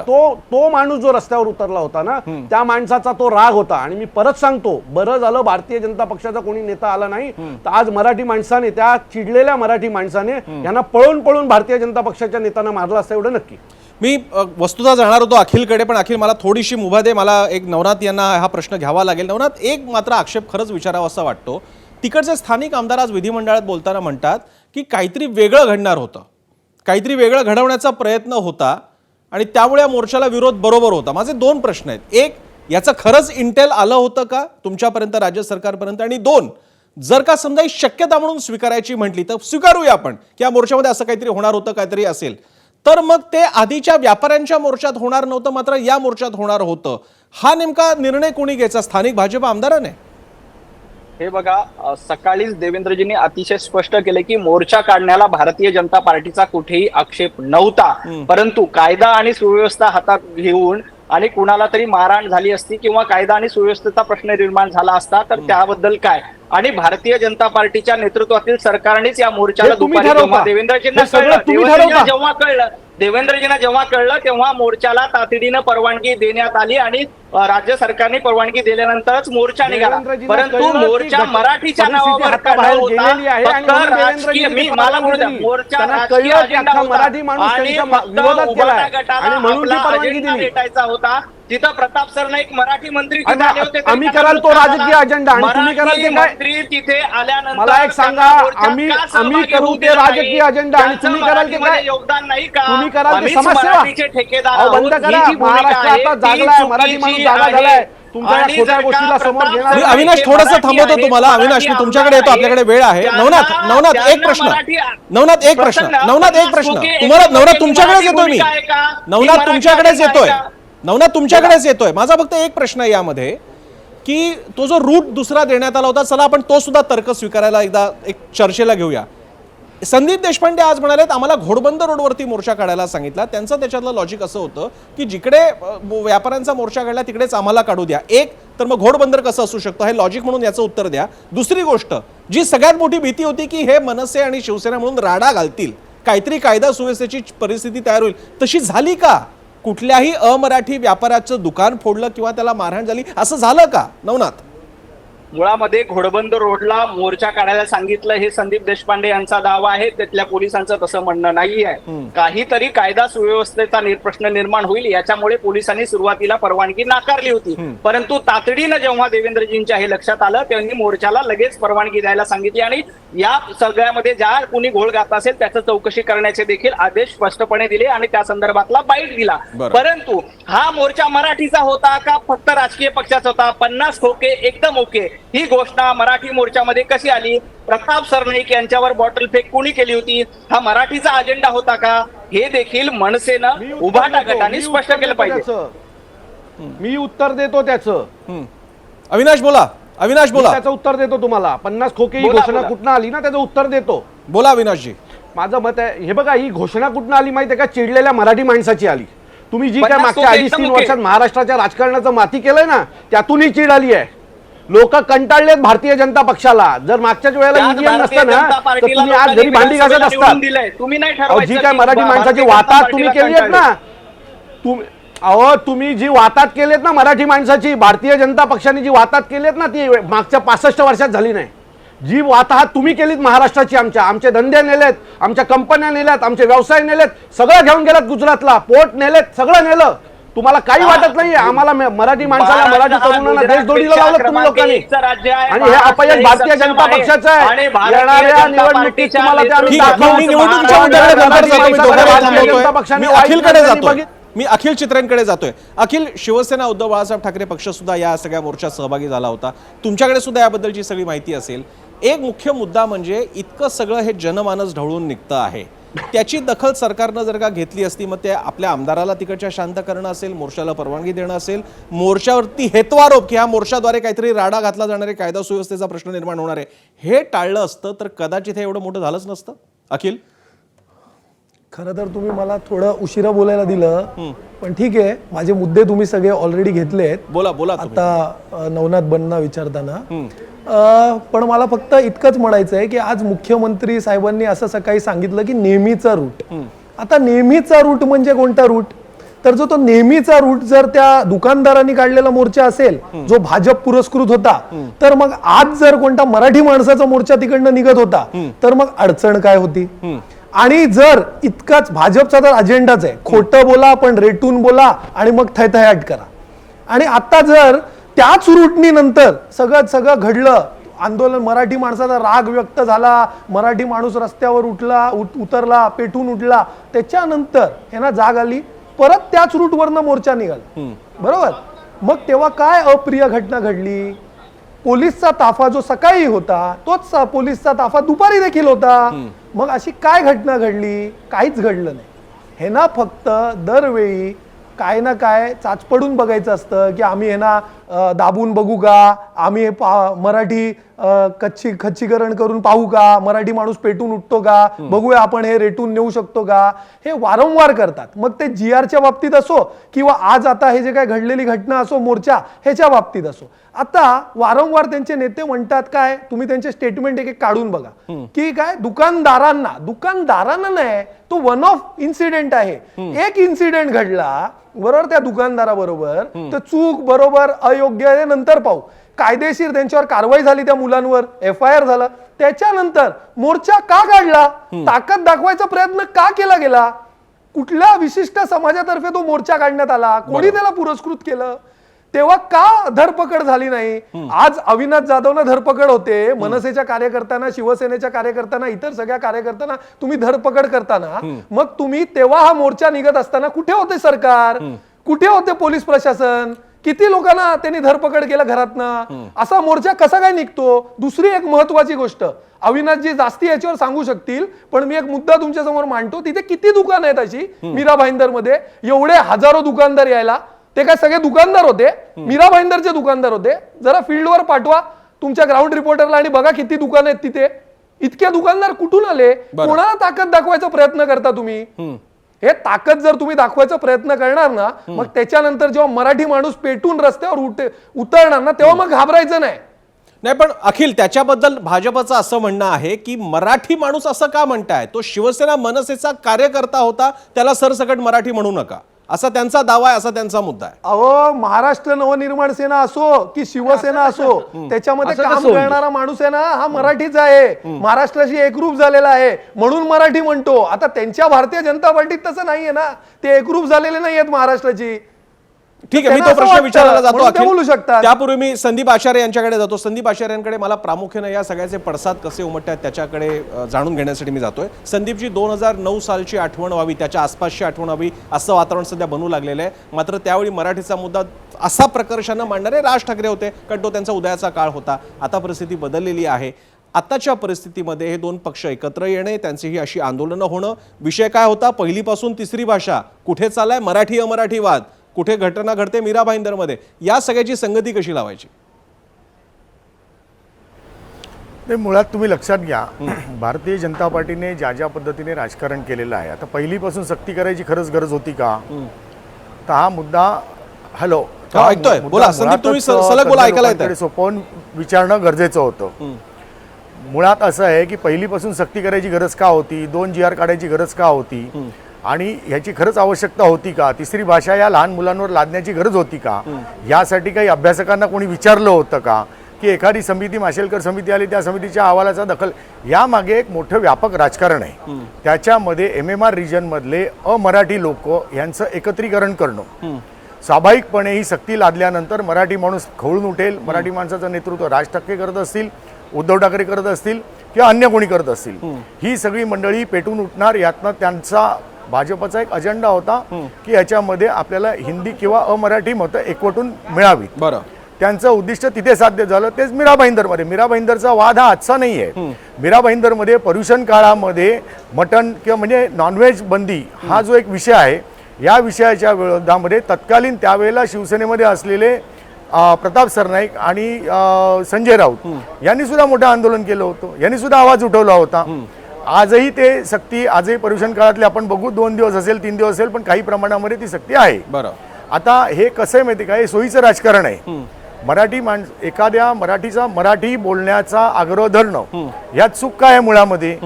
तो माणूस जो रस्त्यावर उतरला होता ना, त्या माणसाचा तो राग होता. आणि मी परत सांगतो, बरं झालं भारतीय जनता पक्षाचा कोणी नेता आला नाही, तर आज मराठी माणसाने, त्या चिडलेल्या मराठी माणसाने यांना पळून पळून भारतीय जनता पक्षाच्या नेत्यांना मारलं असतं, एवढं नक्की. मी वस्तुतः जाणार होतो अखिलकडे, पण अखिल मला थोडीशी मुभा दे. मला एक नवनाथ यांना हा प्रश्न घ्यावा लागेल. नवनाथ, एक मात्र आक्षेप खरंच विचारावा असा वाटतो. तिकडचे स्थानिक आमदार आज विधिमंडळात बोलताना म्हणतात की काहीतरी वेगळं घडणार होतं, काहीतरी वेगळं घडवण्याचा प्रयत्न होता आणि त्यामुळे या मोर्चाला विरोध बरोबर होता. माझे 2 प्रश्न आहेत. एक, याचं खरंच इंटेल आलं होतं का तुमच्यापर्यंत, राज्य सरकारपर्यंत? आणि 2, जर का समजा ही शक्यता म्हणून स्वीकारायची म्हटली तर स्वीकारूया आपण की या मोर्चामध्ये असं काहीतरी होणार होतं, काहीतरी असेल, तर मग ते आधीच्या व्यापाऱ्यांच्या मोर्चात होणार नव्हतं, मात्र या मोर्चात होणार होतं. हा नेमका निर्णय कोणी घ्यायचा, स्थानिक भाजप आमदाराने? हे बघा, सकाळीच देवेंद्रजींनी अतिशय स्पष्ट केले की मोर्चा काढण्याला भारतीय जनता पार्टीचा कुठेही आक्षेप नव्हता, परंतु कायदा आणि सुव्यवस्था हातात घेऊन आणि कुणाला तरी मारहाण झाली असती किंवा कायदा आणि सुव्यवस्थेचा प्रश्न निर्माण झाला असता तर त्याबद्दल काय. आणि भारतीय जनता पार्टीच्या नेतृत्वातील सरकारनेच या मोर्चाला दुपारी देवेंद्रजींना जेव्हा कळलं तेव्हा मोर्चाला तातडीनं परवानगी देण्यात आली आणि राज्य सरकारने परवानगी दिल्यानंतरच मोर्चा निघाला. परंतु मोर्चा मराठीच्या नावावर काढला होता, फक्त राजकीय, मला म्हणू द्या, मोर्चा राजकीय अजेंडा होता आणि फक्त उभाटा गटाला आपला अजेंडा भेटायचा होता. तिथं प्रताप सरनाईक मराठी मंत्री आले होते, आम्ही कराल तो राजकीय अजेंडा आणि तुम्ही कराल ते काय? मंत्री तिथे आल्यानंतर मला एक सांगा, आम्ही करू ते राजकीय अजेंडा आणि तुम्ही कराल ते काय? योगदान नाही का? तुम्ही कराल ते समाजसेवा बंद करा. महाराष्ट्र आता जागलाय, मराठी माणूस जागा झालाय. तुमच्या गोष्टीला समोर घेणार. अविनाश, थोडंसं थांबवतो तुम्हाला. अविनाश, मी तुमच्याकडे येतो, आपल्याकडे वेळ आहे. नवनाथ एक प्रश्न तुम्हाला. नवनाथ, तुमच्याकडेच येतोय मी. नवनाथ तुमच्याकडेच येतोय. माझा फक्त एक प्रश्न आहे यामध्ये की तो जो रूट दुसरा देण्यात आला होता, चला आपण तो सुद्धा तर्क स्वीकारायला एकदा एक चर्चेला घेऊया. संदीप देशपांडे आज म्हणालेत आम्हाला घोडबंदर रोडवरती मोर्चा काढायला सांगितला. त्यांचं त्याच्यातलं लॉजिक असं होतं की जिकडे व्यापाऱ्यांचा मोर्चा काढला तिकडेच आम्हाला काढू द्या. एक तर मग घोडबंदर कसं असू शकतं हे लॉजिक म्हणून याचं उत्तर द्या. दुसरी गोष्ट, जी सगळ्यात मोठी भीती होती की हे मनसे आणि शिवसेना म्हणून राडा घालतील, काहीतरी कायदा सुव्यवस्थेची परिस्थिती तयार होईल, तशी झाली का? कुठल्याही अमराठी व्यापाऱ्याचं दुकान फोडलं किंवा त्याला मारहाण झाली असं झालं का नवनाथ? मुळामध्ये घोडबंदर रोडला मोर्चा काढायला सांगितलं हे संदीप देशपांडे यांचा दावा आहे, तिथल्या पोलिसांचं तसं म्हणणं नाही आहे. काहीतरी कायदा सुव्यवस्थेचा प्रश्न निर्माण होईल याच्यामुळे पोलिसांनी सुरुवातीला परवानगी नाकारली होती, परंतु तातडीनं जेव्हा देवेंद्रजींच्या हे लक्षात आलं त्यांनी मोर्चाला लगेच परवानगी द्यायला सांगितली आणि या सगळ्यामध्ये ज्या कोणी घोळ घातला असेल त्याचं चौकशी करण्याचे देखील आदेश स्पष्टपणे दिले आणि त्या संदर्भातला बाईट दिला. परंतु हा मोर्चा मराठीचा होता का फक्त राजकीय पक्षाचा होता? 50 खोके एकदम ओके. ही घोषणा मराठी मोर्चामध्ये कशी आली? प्रताप सरनाईक यांच्यावर बॉटल फेक कोणी केली होती? हा मराठीचा अजेंडा होता का? हे देखील मनसेनं उभाटा गटाने स्पष्ट केलं पाहिजे. मी उत्तर देतो त्याचं. अविनाश बोला. अविनाश बोला. त्याचं उत्तर देतो तुम्हाला. 50 खोके ही घोषणा कुठनं आली ना त्याचं उत्तर देतो. बोला अविनाशजी. माझं मत आहे, हे बघा, ही घोषणा कुठनं आली माहिती आहे का? चिडलेल्या मराठी माणसाची आली. तुम्ही जी काय मागच्या 2.5-3 वर्षात महाराष्ट्राच्या राजकारणाचं माती केलंय ना त्यातून ही चीड आली आहे. लोक कंटाळलेत भारतीय जनता पक्षाला. जर मागच्याच वेळेला ईव्हीएम नसतं ना तर तुम्ही आज घरी भांडी घासत असतात. जी काय मराठी माणसाची वाताहत तुम्ही केली आहेत ना, तुम्ही जी वाताहत केलीत ना मराठी माणसाची, भारतीय जनता पक्षाने जी वाताहत केलीत ना ती मागच्या 65 वर्षात झाली नाही. जी वाताहत तुम्ही केलीत महाराष्ट्राची, आमचे धंदे नेलेत, आमच्या कंपन्या नेल्यात, आमचे व्यवसाय नेलेत, सगळं घेऊन गेलात गुजरातला, पोर्ट नेलेत, सगळं नेलं. तुम्हाला काही वाटत नाहीये? आम्हाला मराठी माणसाला, मराठी तरुणांना देशदोडीला लावलं तुम्ही लोकांनी. आणि हे अपयश भारतीय जनता पक्षाचं आहे. येणाऱ्या निवडणुकीत तुम्हाला अखिलकडे जातो. मी अखिल चित्रेंकडे जातोय. अखिल, शिवसेना उद्धव बाळासाहेब ठाकरे पक्ष सुद्धा या सगळ्या मोर्चात सहभागी झाला होता. तुमच्याकडे सुद्धा याबद्दलची सगळी माहिती असेल. एक मुख्य मुद्दा म्हणजे इतकं सगळं हे जनमानस ढवळून निघतं आहे, त्याची दखल सरकारनं जर का घेतली असती, मग ते आपल्या आमदाराला तिकडच्या शांत करणं असेल, मोर्चाला परवानगी देणं असेल, मोर्चावरती हेत्वारोप की ह्या मोर्चाद्वारे काहीतरी राडा घातला जाणार आहे, कायदा सुव्यवस्थेचा प्रश्न निर्माण होणार आहे, हे टाळलं असतं तर कदाचित हे एवढं मोठं झालंच नसतं. अखिल, खरं तर तुम्ही मला थोडं उशिरा बोलायला दिलं, पण ठीक आहे, माझे मुद्दे तुम्ही सगळे ऑलरेडी घेतलेत. बोला बोला. आता नवनाथ बन्ना विचारताना पण मला फक्त इतकंच म्हणायचं आहे की आज मुख्यमंत्री साहेबांनी असं सकाळी सांगितलं की नेहमीचा रूट. आता नेहमीचा रूट म्हणजे कोणता रूट? तर जो तो नेहमीचा रूट जर त्या दुकानदारांनी काढलेला मोर्चा असेल जो भाजप पुरस्कृत होता, तर मग आज जर कोणता मराठी माणसाचा मोर्चा तिकडनं निघत होता तर मग अडचण काय होती? आणि जर इतकाच भाजपचा तर अजेंडाच आहे, खोटं बोला पण रेटून बोला आणि मग थैथयाट करा. आणि आता जर त्याच रूटनी नंतर सगळं घडलं, आंदोलन, मराठी माणसाचा राग व्यक्त झाला, मराठी माणूस रस्त्यावर उतरला, पेटून उठला, त्याच्यानंतर ह्यांना जाग आली, परत त्याच रूटवरनं मोर्चा निघाला, बरोबर? मग तेव्हा काय अप्रिय घटना घडली? पोलीसचा ताफा जो सकाळी होता तोच पोलीसचा ताफा दुपारी देखील होता. मग अशी काय घटना घडली? काहीच घडलं नाही. हे ना फक्त दरवेळी काय ना काय चाचपडून बघायचं असतं की आम्ही हे ना दाबून बघू का, आम्ही हे मराठी खच्चीकरण करून पाहू का, मराठी माणूस पेटून उठतो का, बघूया आपण हे रेटून नेऊ शकतो का, हे वारंवार करतात. मग ते GRच्या बाबतीत असो किंवा आज आता हे जे काय घडलेली घटना असो मोर्चा ह्याच्या बाबतीत असो, आता वारंवार त्यांचे नेते म्हणतात काय, तुम्ही त्यांचे स्टेटमेंट एक काढून बघा की काय दुकानदारांना नाही, तो वन ऑफ इन्सिडेंट आहे. एक इन्सिडेंट घडला बरोबर त्या दुकानदाराबरोबर, तर चूक बरोबर अयोग्य नंतर पाहू, कायदेशीर त्यांच्यावर कारवाई झाली, त्या मुलांवर FIR झाला, त्याच्यानंतर मोर्चा का काढला, ताकद दाखवायचा प्रयत्न का केला गेला, कुठल्या विशिष्ट समाजातर्फे तो मोर्चा काढण्यात आला, कोणी त्याला पुरस्कृत केलं, तेव्हा का धरपकड झाली नाही? आज अविनाश जाधवला धरपकड होते, मनसेच्या कार्यकर्त्यांना, शिवसेनेच्या कार्यकर्त्यांना, इतर सगळ्या कार्यकर्त्यांना तुम्ही धरपकड करताना, मग तुम्ही तेव्हा हा मोर्चा निघत असताना कुठे होते सरकार, कुठे होते पोलीस प्रशासन, किती लोकांना त्यांनी धरपकड केलं घरातनं? असा मोर्चा कसा काय निघतो? दुसरी एक महत्वाची गोष्ट, अविनाशजी जास्ती याच्यावर सांगू शकतील, पण मी एक मुद्दा तुमच्या समोर मांडतो. तिथे किती दुकान आहेत अशी मीरा भाईंदर मध्ये? एवढे हजारो दुकानदार यायला, ते काय सगळे दुकानदार होते? मीरा भाईंदरचे दुकानदार होते? जरा फील्डवर पाठवा तुमच्या ग्राउंड रिपोर्टरला आणि बघा किती दुकान आहेत तिथे. इतके दुकानदार कुठून आले? कोणाला ताकद दाखवायचा प्रयत्न करता तुम्ही? हे ताकद जर तुम्ही दाखवायचा प्रयत्न करणार ना, मग त्याच्यानंतर जेव्हा मराठी माणूस पेटून रस्त्यावर उतरणार ना, तेव्हा मग घाबरायचं नाही. नाही, पण अखिल, त्याच्याबद्दल भाजपचं असं म्हणणं आहे की मराठी माणूस असं का म्हणताय? तो शिवसेना मनसेचा कार्यकर्ता होता, त्याला सरसकट मराठी म्हणू नका. असा त्यांचा दावा आहे, असा त्यांचा मुद्दा आहे. अहो, महाराष्ट्र नवनिर्माण सेना असो की शिवसेना असो, त्याच्यामध्ये काम करणारा माणूस आहे ना, हा मराठीच आहे, महाराष्ट्राशी एकरूप झालेला आहे, म्हणून मराठी म्हणतो. आता त्यांच्या भारतीय जनता पार्टीत तसं नाहीये ना, ते एकरूप झालेले नाहीयेत महाराष्ट्राची. ठीक आहे, मी तो प्रश्न विचारायला जातो. म्हणून ते बोलू शकतात. त्यापूर्वी मी संदीप आचार्य यांच्याकडे जातो. संदीप आचार्य यांकडे मला प्रामुख्याने या सगळ्याचे पडसाद कसे उमटतात त्याच्याकडे जाणून घेण्यासाठी मी जातोय. संदीपजी, 2009 सालची आठवण व्हावी, त्याच्या आसपासची आठवण व्हावी असं वातावरण सध्या बनू लागलेलं आहे. मात्र त्यावेळी मराठीचा मुद्दा असा प्रकर्षानं मांडणारे राज ठाकरे होते, कारण तो त्यांचा उदयाचा काळ होता. आता परिस्थिती बदललेली आहे. आताच्या परिस्थितीमध्ये हे दोन पक्ष एकत्र येणे, त्यांची ही अशी आंदोलनं होणं, विषय काय होता? पहिलीपासून तिसरी भाषा, कुठे चाललाय मराठी अमराठी वाद, कुठे घटना घडते मीरा भाईंदरमध्ये, या सगळ्याची संगती कशी लावायची? नाही, मुळात तुम्ही लक्षात घ्या, भारतीय जनता पार्टीने ज्या पद्धतीने राजकारण केलेलं आहे, आता पहिलीपासून सक्ती करायची खरंच गरज होती का? तर हा मुद्दा ऐकतोय, बोला संदीप, तुम्ही सलग बोला, ऐकायला येतंय. सोपवून विचारणं गरजेचं होतं. मुळात असं आहे की पहिलीपासून सक्ती करायची गरज का होती? 2 GR काढायची गरज का होती? आणि ह्याची खरंच आवश्यकता होती का? तिसरी भाषा या लहान मुलांवर लादण्याची गरज होती का? यासाठी काही अभ्यासकांना कोणी विचारलं होतं का की एखादी समिती, माशेलकर समिती आली, त्या समितीच्या अहवालाचा दखल, यामागे एक मोठं व्यापक राजकारण आहे. त्याच्यामध्ये MMR रिजनमधले अमराठी लोक यांचं एकत्रीकरण करणं, स्वाभाविकपणे ही सक्ती लादल्यानंतर मराठी माणूस खवळून उठेल. मराठी माणसाचं नेतृत्व राज ठाकरे करत असतील, उद्धव ठाकरे करत असतील किंवा अन्य कोणी करत असतील, ही सगळी मंडळी पेटून उठणार. यातनं त्यांचा भाजपचा एक अजेंडा होता की याच्यामध्ये आपल्याला हिंदी किंवा अमराठी मतं एकवटून मिळावीत. बरं, त्यांचं उद्दिष्ट तिथे साध्य झालं. तेच मीरा भाईंदरमध्ये. मीरा भाईंदरचा वाद हा आजचा नाही आहे. मीरा भाईंदरमध्ये पर्युषण काळामध्ये मटण किंवा म्हणजे नॉनव्हेज बंदी हा जो एक विषय आहे, या विषयाच्या विरोधामध्ये तत्कालीन त्यावेळेला शिवसेनेमध्ये असलेले प्रताप सरनाईक आणि संजय राऊत यांनी सुद्धा मोठं आंदोलन केलं होतं, यांनी सुद्धा आवाज उठवला होता. आजही ते सक्ती, आजही पर्युषण काळातले आपण बघू, 2 दिवस असेल, 3 दिवस असेल, पण काही प्रमाणामध्ये ती सक्ती आहे. बरं, आता हे कसं आहे माहिती का, हे सोयीचं राजकारण आहे. मराठी एखाद्या मराठीचा मराठी बोलण्याचा आग्रह धरणं, यात चूक काय आहे मुळामध्ये?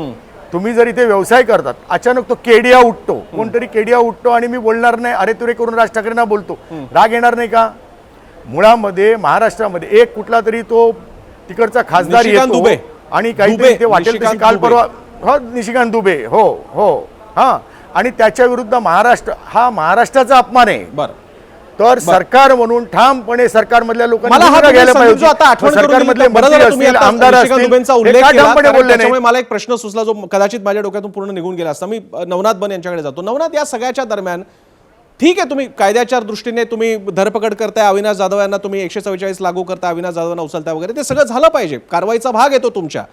तुम्ही जर इथे व्यवसाय करतात, अचानक तो केडिया उठतो, कोणतरी केडिया उठतो आणि मी बोलणार नाही, अरे तुरे करून राज ठाकरेंना बोलतो, राग येणार नाही का? मुळामध्ये महाराष्ट्रामध्ये एक कुठला तरी तो तिकडचा खासदार येतो आणि काहीतरी ते वाटेल तशी काल परवा, हो, निशिकांत दुबे, हो हा, आणि त्याच्या विरुद्ध महाराष्ट्र, हा महाराष्ट्राचा अपमान आहे. बरं, तर सरकार म्हणून ठामपणे सरकारमधल्या लोकांनी मला एक प्रश्न सुचला जो कदाचित माझ्या डोक्यातून पूर्ण निघून गेला असता. मी नवनाथ बन यांच्याकडे जातो. नवनाथ, या सगळ्याच्या दरम्यान ठीक आहे, तुम्ही कायद्याच्या दृष्टीने तुम्ही धरपकड करताय, अविनाश जाधव यांना तुम्ही 144 लागू करताय, अविनाश जाधवांना उचलताय वगैरे, ते सगळं झालं पाहिजे, कारवाईचा भाग येतो तुमच्या.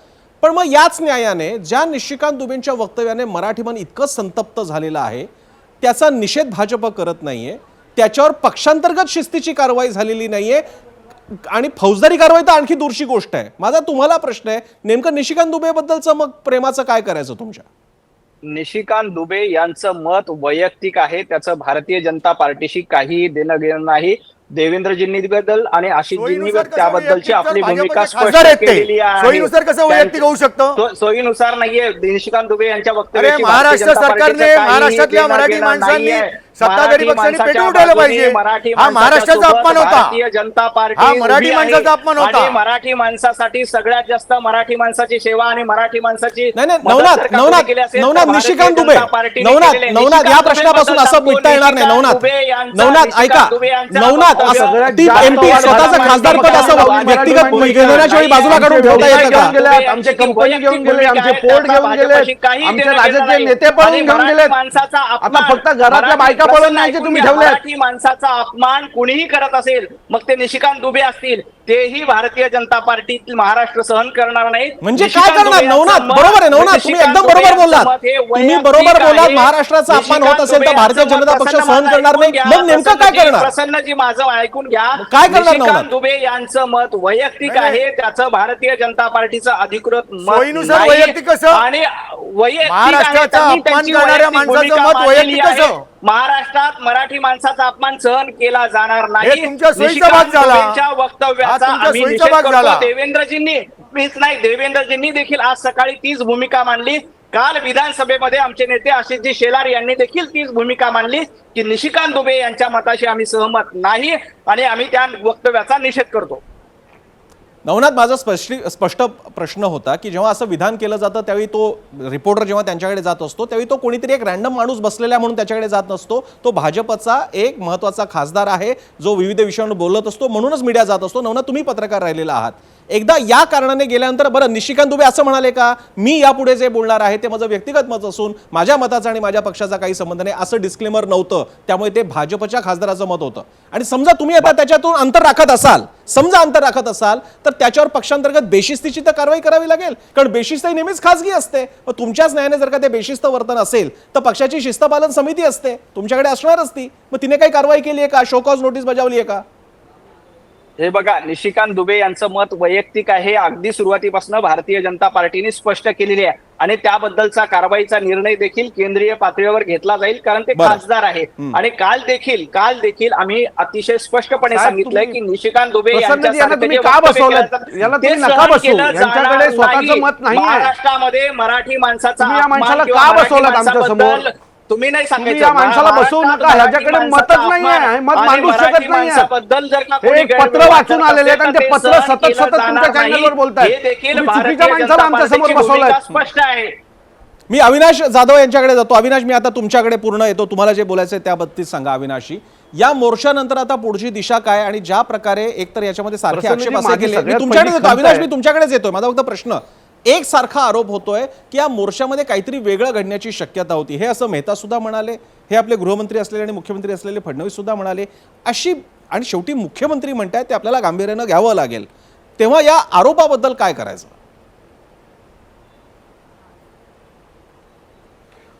पण मग याच न्यायाने ज्या निशिकांत दुबेंच्या वक्तव्याने मराठी मन इतकं संतप्त झालेलं आहे, त्याचा निषेध भाजप करत नाहीये, त्याच्यावर पक्षांतर्गत शिस्तीची कारवाई झालेली नाहीये, आणि फौजदारी कारवाई तर आणखी दूरची गोष्ट आहे. माझा तुम्हाला प्रश्न आहे, नेमकं निशिकांत दुबेबद्दलचं मग प्रेमाचं काय करायचं तुमच्या? निशिकांत दुबे यांचं मत वैयक्तिक आहे, त्याचं भारतीय जनता पार्टीशी काही देणं घेणं नाही. देवेंद्रजींबद्दल आणि आशिषजींनी त्याबद्दलची आपली भूमिका स्पष्ट केलेली आहे. सोयीनुसार कसं वैयक्तिक होऊ शकतं? सोयीनुसार नाहीये. निशिकांत दुबे यांच्या वक्तव्याची महाराष्ट्र सरकारने महाराष्ट्रातल्या मराठी माणसांनी सत्ताधारी पक्षांनी पेटून उठवलं पाहिजे. हा महाराष्ट्राचा अपमान होता, भारतीय जनता पार्टी हा मराठी माणसाचा अपमान होता. मराठी माणसासाठी सगळ्यात जास्त मराठी माणसाची सेवा आणि मराठी माणसाची नवनाथ निशिकांत दुबे, नवनाथ या प्रश्नापासून असं मिटता येणार नाही. नवनाथ ऐका, नवनाथ एमपी स्वतःचं खासदारपद असं व्यक्तिगत घेण्याच्या वेळी बाजूला काढून ठेवता येतं का? आमचे कंपनी घेऊन गेले, आमचे पोर्ट घेऊन गेले, आमचे राजकीय नेते पळून घेऊन गेले. आता फक्त घरातल्या बायका पळून नाही तुम्ही ठेवले. मराठी माणसाचा अपमान कुणीही करत असेल, मग ते निशिकांत दुबे असतील, तेही भारतीय जनता पार्टीतील महाराष्ट्र सहन करणार नाही. म्हणजे काय करणार? नवनाथ बरोबर आहे, नवनाथ तुम्ही एकदम बरोबर बोललात, तुम्ही बरोबर बोललात. महाराष्ट्राचा अपमान होत असेल तर भारतीय जनता पक्ष सहन करणार नाही. मग नेमकं काय करणार? प्रसन्नजी माझं ऐकून घ्या. काय करणार? निशिकांत दुबे यांचं मत वैयक्तिक आहे, त्याचं भारतीय जनता पार्टीचं अधिकृत मत सोयीनुसार वैयक्तिक कसं? आणि महाराष्ट्राचा अपमान करणाऱ्या माणसाचं मत वैयक्तिक कसं? महाराष्ट्रात मराठी माणसाचा अपमान सहन केला जाणार नाही. तुमच्या सोयीचा भाग झाला. वक्तव्याचा आम्ही निषेध करतो. देवेंद्रजींनी मीच नाही, देवेंद्रजींनी देखील आज सकाळी तीच भूमिका मांडली. काल विधानसभेमध्ये आमचे नेते आशिषजी शेलार यांनी देखील तीच भूमिका मांडली की निशिकांत दुबे यांच्या मताशी आम्ही सहमत नाही आणि आम्ही त्या वक्तव्याचा निषेध करतो. नवनाथ, माझा स्पष्ट प्रश्न होता की जेव्हा असं विधान केलं जातं त्यावेळी तो रिपोर्टर जेव्हा त्यांच्याकडे जात असतो त्यावेळी तो कोणीतरी एक रॅन्डम माणूस बसलेला म्हणून त्याच्याकडे जात नसतो. तो भाजपचा एक महत्त्वाचा खासदार आहे जो विविध विषयांवर बोलत असतो, म्हणूनच मीडिया जात असतो. नवनाथ, तुम्ही पत्रकार राहिलेला आहात. एकदा या कारणाने गेल्यानंतर बरं निशिकांत दुबे असं म्हणाले का मी यापुढे जे बोलणार आहे ते माझं व्यक्तिगत मत असून माझ्या मताचा आणि माझ्या पक्षाचा काही संबंध नाही असं डिस्क्लेमर नव्हतं, त्यामुळे ते भाजपच्या खासदाराचं मत होतं. आणि समजा तुम्ही आता त्याच्यातून अंतर राखत असाल तर त्याच्यावर पक्षांतर्गत बेशिस्तीची तर कारवाई करावी लागेल, कारण बेशिस्त ही नेहमीच खासगी असते. मग तुमच्याच न्यायाने जर का ते बेशिस्त वर्तन असेल तर पक्षाची शिस्तपालन समिती असते, तुमच्याकडे असणारच ती. मग तिने काही कारवाई केली आहे का? शो कॉज नोटीस बजावली आहे का? हे बघा, निशिकांत दुबे यांचं मत वैयक्तिक आहे. अगदी सुरुवातीपासून भारतीय जनता पार्टीने स्पष्ट केलेली आहे आणि त्याबद्दलचा कारवाईचा निर्णय देखील केंद्रीय पातळीवर घेतला जाईल, कारण ते खासदार आहे. आणि काल देखील आम्ही अतिशय स्पष्टपणे सांगितलंय की निशिकांत दुबे महाराष्ट्रामध्ये मराठी माणसाचा तुम्ही नाही सांगायचं. या माणसाला बसवू नका, ह्याच्याकडे मतच नाहीये, मत मांडू शकत नाहीये. हे पत्र वाचून आलेले आहेत आणि ते पत्र सतत तुमच्या चॅनलवर बोलतायत. चुकीच्या माणसाला आमच्या समोर बसवलंय. स्पष्ट आहे. मी अविनाश जाधव यांच्याकडे जातो. अविनाश, मी आता तुमच्याकडे पूर्ण येतो. तुम्हाला जे बोलायचं आहे त्याबाबतीत सांगा. अविनाशी, या मोर्चानंतर आता पुढची दिशा काय आणि ज्या प्रकारे एकतर याच्यामध्ये सारखे आक्षेप असे केले, मी तुमच्याकडे येतो. अविनाश, मी तुमच्याकडेच येतोय. माझा फक्त प्रश्न, एक सारखा आरोप होतोय की या मोर्चामध्ये काहीतरी वेगळं घडण्याची शक्यता होती. हे असं मेहता सुद्धा म्हणाले, हे आपले गृहमंत्री असलेले आणि मुख्यमंत्री असलेले फडणवीस सुद्धा म्हणाले. अशी आणि शेवटी मुख्यमंत्री म्हणतायत ते आपल्याला गांभीर्यानं घ्यावं लागेल. तेव्हा या आरोपाबद्दल काय करायचं?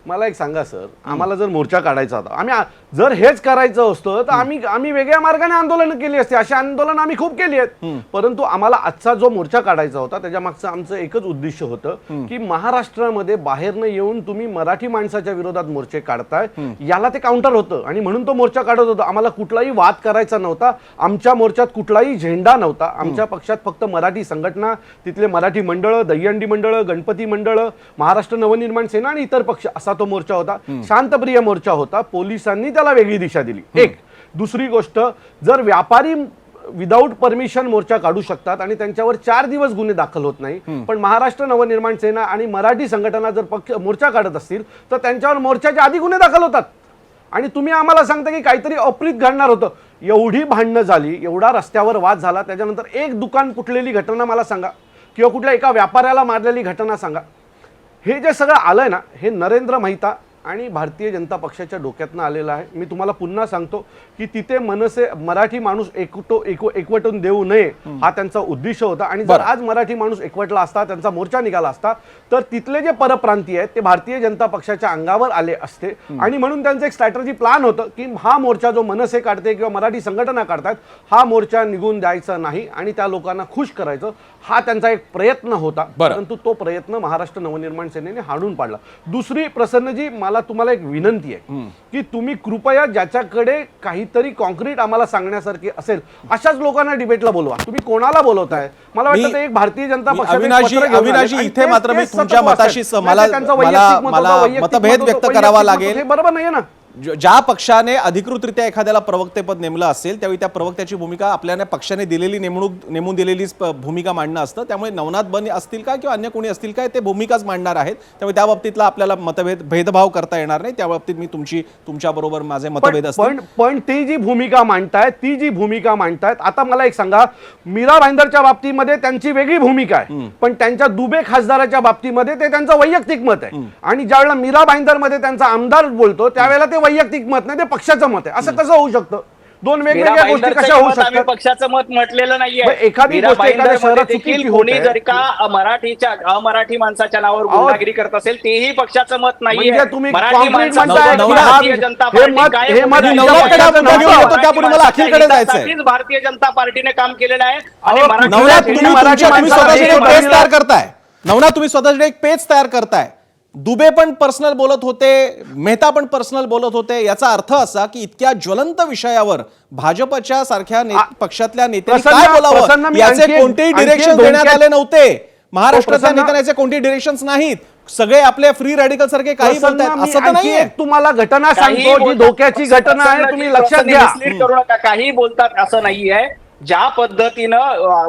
मला एक सांगा सर, आम्हाला जर मोर्चा काढायचा होता, आम्ही जर हेच करायचं असतं तर आम्ही वेगळ्या मार्गाने आंदोलन केली असते. अशी आंदोलन आम्ही खूप केली आहेत. परंतु आम्हाला आजचा जो मोर्चा काढायचा होता त्याच्या मागचं आमचं एकच उद्दिष्ट होतं की महाराष्ट्रामध्ये बाहेरनं येऊन तुम्ही मराठी माणसाच्या विरोधात मोर्चे काढताय, याला ते काउंटर होतं आणि म्हणून तो मोर्चा काढत होता. आम्हाला कुठलाही वाद करायचा नव्हता. आमच्या मोर्चात कुठलाही झेंडा नव्हता. आमच्या पक्षात फक्त मराठी संघटना, तिथले मराठी मंडळ, दहीहंडी मंडळ, गणपती मंडळ, महाराष्ट्र नवनिर्माण सेना आणि इतर पक्ष असा तो मोर्चा होता. शांतप्रिय मोर्चा होता. पोलिसांनी त्याला वेगळी दिशा दिली. एक दुसरी गोष्ट, जर व्यापारी विदाऊट परमिशन मोर्चा काढू शकतात आणि त्यांच्यावर 4 दिवस गुन्हे दाखल होत नाही, पण महाराष्ट्र नवनिर्माण सेना आणि मराठी संघटना जर पक्ष मोर्चा काढत असतील तर त्यांच्यावर मोर्चाच्या आधी गुन्हे दाखल होतात. आणि तुम्ही आम्हाला सांगता की काहीतरी अप्रित घडणार होतं. एवढी भांडणं झाली, एवढा रस्त्यावर वाद झाला, त्याच्यानंतर एक दुकान फुटलेली घटना मला सांगा किंवा कुठल्या एका व्यापाऱ्याला मारलेली घटना सांगा. हे जे सगळं आलंय ना, हे नरेंद्र मेहता आणि भारतीय जनता पक्षाच्या डोक्यातनं आलेलं आहे. मी तुम्हाला पुन्हा सांगतो की तिथे मराठी माणूस एकवटून देऊ नये हा त्यांचा उद्देश होता. आणि जर आज मराठी माणूस एकवटला असता, त्यांचा मोर्चा निघाला असता, तर तिथले जे परप्रांतीय आहेत ते भारतीय जनता पक्षाच्या अंगावर आले असते. आणि म्हणून त्यांचं एक स्ट्रॅटर्जी प्लॅन होतं की हा मोर्चा जो मनसे काढते किंवा मराठी संघटना काढतात, हा मोर्चा निघून द्यायचा नाही आणि त्या लोकांना खुश करायचं, हा त्यांचा एक प्रयत्न होता. परंतु तो प्रयत्न महाराष्ट्र नवनिर्माण सेनेने हाणून पाडला. दुसरी, प्रसन्नजी, मला तुम्हाला एक विनंती आहे की तुम्ही कृपया ज्याच्याकडे काहीतरी कॉन्क्रीट आम्हाला सांगण्यासारखी असेल अशाच लोकांना डिबेटला बोलवा. तुम्ही कोणाला बोलवताय? मला वाटतं एक भारतीय जनता अविनाशी, इथे मात्र मी तुमच्या मताशी मला मतभेद व्यक्त करावा लागेल. हे बरोबर नाहीये ना. ज्या पक्षाने अधिकृतरित्या एखाद्याला प्रवक्तेपद नेमलं असेल त्यावेळी त्या प्रवक्त्याची भूमिका आपल्याला पक्षाने दिलेली नेमून दिलेली भूमिका मांडणं असतं. त्यामुळे नवनाथ बने असतील का किंवा अन्य कोणी असतील काय, ते भूमिकाच मांडणार आहेत. त्यामुळे त्या बाबतीतला आपल्याला भेदभाव करता येणार नाही. त्या बाबतीत मी तुमच्याबरोबर माझे मतभेद असतील. पण ती जी भूमिका मांडतायत, आता मला एक सांगा, मीरा भाईंदरच्या बाबतीमध्ये त्यांची वेगळी भूमिका आहे, पण त्यांच्या दुबे खासदाराच्या बाबतीमध्ये ते त्यांचं वैयक्तिक मत आहे. आणि ज्यावेळेला मीरा भाईंदरमध्ये त्यांचा आमदार बोलतो त्यावेळेला ते वैयक्तिक मत नाही, ते पक्षाचं मत आहे. असं कसं होऊ शकतं? दोन वेगवेगळ्या गोष्टी कशा होऊ शकतात? पक्षाचं मत म्हटलेलं नाहीये. एखादी गोष्ट एखाद्या शहरात चुकीची कोणी जर का अमराठी माणसाच्या नावावर गुंडागिरी करत असेल तेही पक्षाचं मत नाहीये. म्हणजे तुम्ही भारतीय जनता पार्टीने काम केलेलं आहे. नवनाथ, तुम्ही स्वतःकडे एक पेज तयार करताय. दुबे पण पर्सनल बोलत होते, मेहता पण पर्सनल बोलत होते. याचा अर्थ असा की इतक्या ज्वलंत विषयावर भाजपच्या सारख्या पक्षातल्या नेत्यांनी काय बोलावं याचे कोणतेही डिरेक्शन देण्यात आले नव्हते. महाराष्ट्रातल्या नेत्यांना याचे कोणतेही डिरेक्शन्स नाहीत. सगळे आपले फ्री रॅडिकल सारखे काही बोलतात असं तर नाहीये. तुम्हाला घटना सांगतो जी धोक्याची घटना आहे, तुम्ही लक्षात घ्या. मिसलीड करू नका, काही बोलतात असं नाहीये. ज्या पद्धतीनं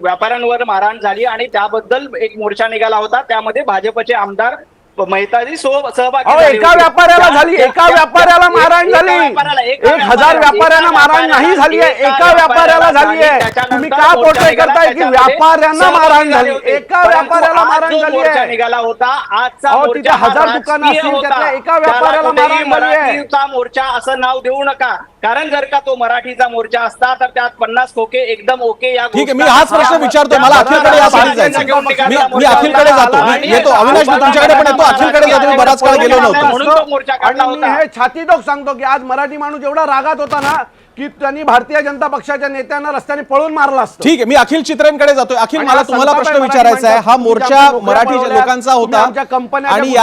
व्यापाऱ्यांवर मारहाण झाली आणि त्याबद्दल एक मोर्चा निघाला होता, त्यामध्ये भाजपचे आमदार मेहताजी सहभागी झाले एका होते. व्यापाऱ्याला झाली, एका व्यापाऱ्याला मारहाण झाली. 1000 व्यापाऱ्यांना मारहाण नाही झाली आहे, एका व्यापाऱ्याला झाली आहे. तुम्ही का पोर्ट्रे करताय की व्यापाऱ्यांना मारहाण झाली? एका व्यापाऱ्याला मारहाण झाली आहे. निघाला होता आजचा तिथे 1000 दुकानं असतील, त्यातल्या एका व्यापाऱ्याला मारहाण झाली आहे. मराठीचा मोर्चा असं नाव देऊ नका, कारण जर का तो मराठीचा मोर्चा असता तर त्यात 50 खोके एकदम ओके. या ठीक आहे, मी हाच प्रश्न विचारतोय. मला अखिलकडे यासाठी जायचं. मी अखिलकडे जातो. येतो अविनाश, मी तुमच्याकडे पण येतो. अखिलकडे जातो. मी बराच काळ गेलो नव्हतो. आणि मी हे छातीटोक सांगतो की आज मराठी माणूस एवढा रागात होता ना की त्यांनी भारतीय जनता पक्षाच्या नेत्यांना रस्त्याने पळून मारला असतं. ठीक आहे, मी अखिल चित्रेंकडे जातोय. अखिल, मला तुम्हाला प्रश्न विचारायचा आहे. हा मोर्चा मराठी लोकांचा होता आणि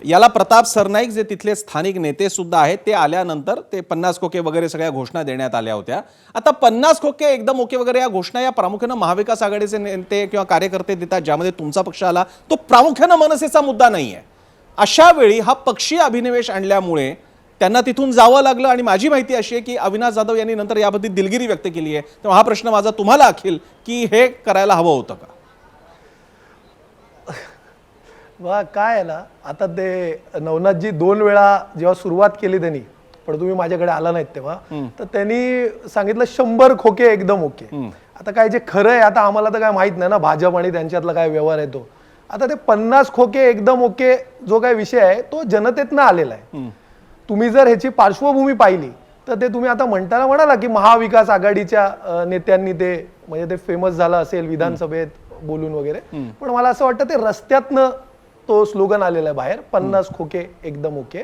याला प्रताप सरनाईक जे तिथले स्थानिक नेते सुद्धा आहेत ते आल्यानंतर ते 50 खोके वगैरे सगळ्या घोषणा देण्यात आल्या होत्या. आता 50 खोके एकदम ओके वगैरे या घोषणा या प्रामुख्यानं महाविकास आघाडीचे नेते किंवा कार्यकर्ते देतात, ज्यामध्ये तुमचा पक्ष आला. तो प्रामुख्यानं मनसेचा मुद्दा नाहीये. अशा वेळी हा पक्षीय अभिनिवेश आणल्यामुळे त्यांना तिथून जावं लागलं. आणि माझी माहिती अशी आहे की अविनाश जाधव यांनी नंतर याबद्दल दिलगिरी व्यक्त केली आहे. तेव्हा हा प्रश्न माझा तुम्हाला अखिल, की हे करायला हवं होतं का? वा काय आहे ना, आता ते नवनाथजी 2 वेळा जेव्हा सुरुवात केली त्यांनी, पण तुम्ही माझ्याकडे आला नाहीत तेव्हा, तर त्यांनी सांगितलं 100 खोके एकदम ओके. आता काय जे खरं आहे, आता आम्हाला तर काय माहित नाही ना भाजप आणि त्यांच्यातला काय व्यवहार आहे तो. आता ते 50 खोके एकदम ओके जो काय विषय आहे तो जनतेतनं आलेला आहे. तुम्ही जर ह्याची पार्श्वभूमी पाहिली तर ते तुम्ही आता म्हणताना म्हणाला की महाविकास आघाडीच्या नेत्यांनी ते म्हणजे ते फेमस झालं असेल विधानसभेत बोलून वगैरे, पण मला असं वाटतं ते रस्त्यातनं तो स्लोगन आलेला आहे बाहेर, 50 खोके एकदम ओके.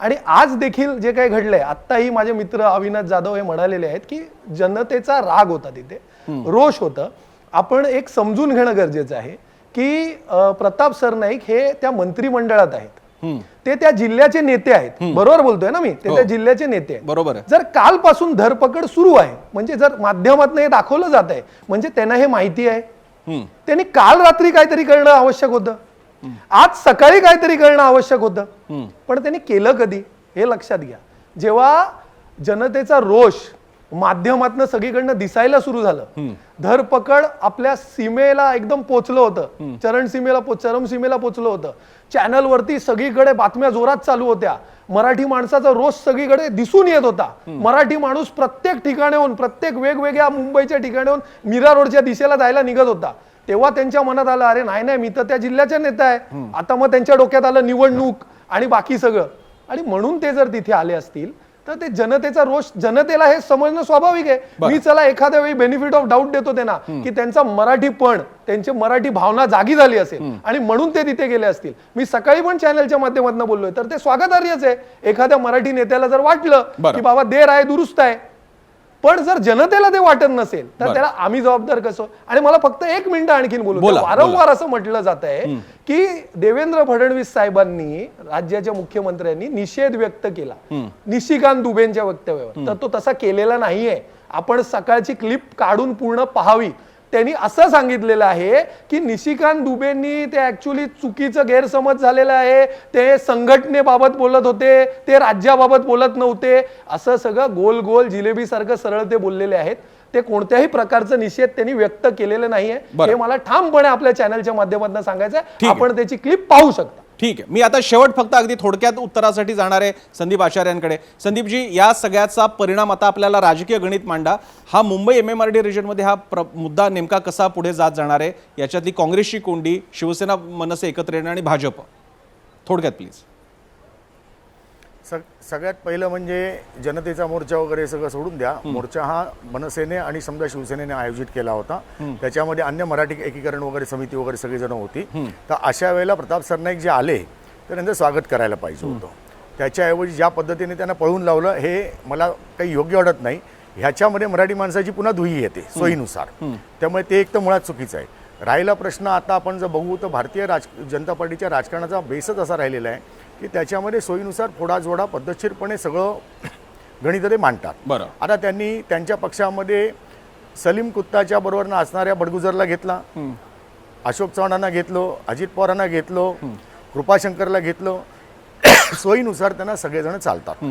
आणि आज देखील जे काही घडलंय, आत्ताही माझे मित्र अविनाश जाधव हे म्हणालेले आहेत की जनतेचा राग होता, तिथे रोष होतं. आपण एक समजून घेणं गरजेचं आहे की प्रताप सरनाईक हे त्या मंत्रिमंडळात आहेत, ते त्या जिल्ह्याचे नेते आहेत. बरोबर बोलतोय ना मी? ते त्या जिल्ह्याचे नेते आहेत. बरोबर. जर कालपासून धरपकड सुरू आहे, म्हणजे जर माध्यमातून हे दाखवलं जात आहे, म्हणजे त्यांना हे माहिती आहे. त्यांनी काल रात्री काहीतरी करणं आवश्यक होतं, आज सकाळी काहीतरी करणं आवश्यक होतं, पण त्यांनी केलं कधी हे लक्षात घ्या. जेव्हा जनतेचा रोष माध्यमातनं सगळीकडनं दिसायला सुरू झालं, धरपकड आपल्या सीमेला एकदम पोचलं होतं, चरमसीमेला पोचलं होतं. चॅनलवरती सगळीकडे बातम्या जोरात चालू होत्या. मराठी माणसाचा रोष सगळीकडे दिसून येत होता. मराठी माणूस प्रत्येक ठिकाणाहून, प्रत्येक वेगवेगळ्या मुंबईच्या ठिकाणाहून मीरा रोडच्या दिशेला जायला निघत होता. तेव्हा त्यांच्या मनात आलं, अरे नाही मी तर त्या जिल्ह्याच्या नेता आहे. आता मग त्यांच्या डोक्यात आलं निवडणूक आणि बाकी सगळं, आणि म्हणून ते जर तिथे आले असतील तर ते जनतेचा रोष, जनतेला हे समजणं स्वाभाविक आहे. मी चला एखाद्या वेळी बेनिफिट ऑफ डाऊट देतो त्यांना की त्यांचा मराठीपण, त्यांची मराठी भावना जागी झाली असेल आणि म्हणून ते तिथे गेले असतील. मी सकाळी पण चॅनलच्या माध्यमातून बोललोय, तर ते स्वागतार्हच आहे. एखाद्या मराठी नेत्याला जर वाटलं की बाबा देर आहे दुरुस्त आहे, पण जर जनतेला ते वाटत नसेल तर त्याला आम्ही जबाबदार कसं? आणि मला फक्त 1 मिनिट आणखीन बोलू. वारंवार असं म्हटलं जात आहे की देवेंद्र फडणवीस साहेबांनी, राज्याच्या मुख्यमंत्र्यांनी निषेध व्यक्त केला निशिकांत दुबेंच्या वक्तव्यावर, तर तो तसा केलेला नाहीये. आपण सकाळची क्लिप काढून पूर्ण पाहावी. त्यांनी असं सांगितलेलं आहे की निशिकांत दुबेंनी ते ऍक्च्युअली चुकीचं गैरसमज झालेलं आहे, ते संघटनेबाबत बोलत होते, ते राज्याबाबत बोलत नव्हते, असं सगळं गोल गोल जिलेबी सारखं सरळ ते बोललेले आहेत. ते कोणत्याही प्रकारचं निषेध त्यांनी व्यक्त केलेलं नाहीये, हे मला ठामपणे आपल्या चॅनलच्या माध्यमातून सांगायचं आहे. आपण त्याची क्लिप पाहू शकता. ठीक आहे, मी आता शेवट फक्त अगदी थोडक्यात उत्तरासाठी जाणार आहे संदीप आचार्यांकडे. संदीपजी, या सगळ्याचा परिणाम आता आपल्याला राजकीय गणित मांडा. हा मुंबई MMRD रिजनमध्ये हा मुद्दा नेमका कसा पुढे जात जाणार आहे, याच्यातली काँग्रेसची कोंडी, शिवसेना मनसे एकत्र येणं आणि भाजप, थोडक्यात प्लीज. सगळ्यात पहिलं म्हणजे जनतेचा मोर्चा वगैरे सगळं सोडून द्या. मोर्चा हा मनसेने आणि समजा शिवसेनेने आयोजित केला होता. त्याच्यामध्ये अन्य मराठी एकीकरण वगैरे समिती वगैरे सगळेजण होती. तर अशा वेळेला प्रताप सरनाईक जे आले तर त्यांचं स्वागत करायला पाहिजे होतं. त्याच्याऐवजी ज्या पद्धतीने त्यांना पळून लावलं हे मला काही योग्य वाटत नाही. ह्याच्यामध्ये मराठी माणसाची पुन्हा धुई येते सोयीनुसार, त्यामुळे ते एक तर मुळात चुकीचं आहे. राहिला प्रश्न आता आपण जर बघू तर भारतीय जनता पार्टीच्या राजकारणाचा बेसच असा राहिलेला आहे की त्याच्यामध्ये सोयीनुसार फोडाजोडा पद्धतशीरपणे सगळं गणित ते मांडतात. बरं. आता त्यांनी त्यांच्या पक्षामध्ये सलीम कुत्ताच्या बरोबर असणाऱ्या बडगुजरला घेतला, अशोक चव्हाणांना घेतलो, अजित पवारांना घेतलो, कृपाशंकरला घेतलो. सोयीनुसार त्यांना सगळेजण चालतात.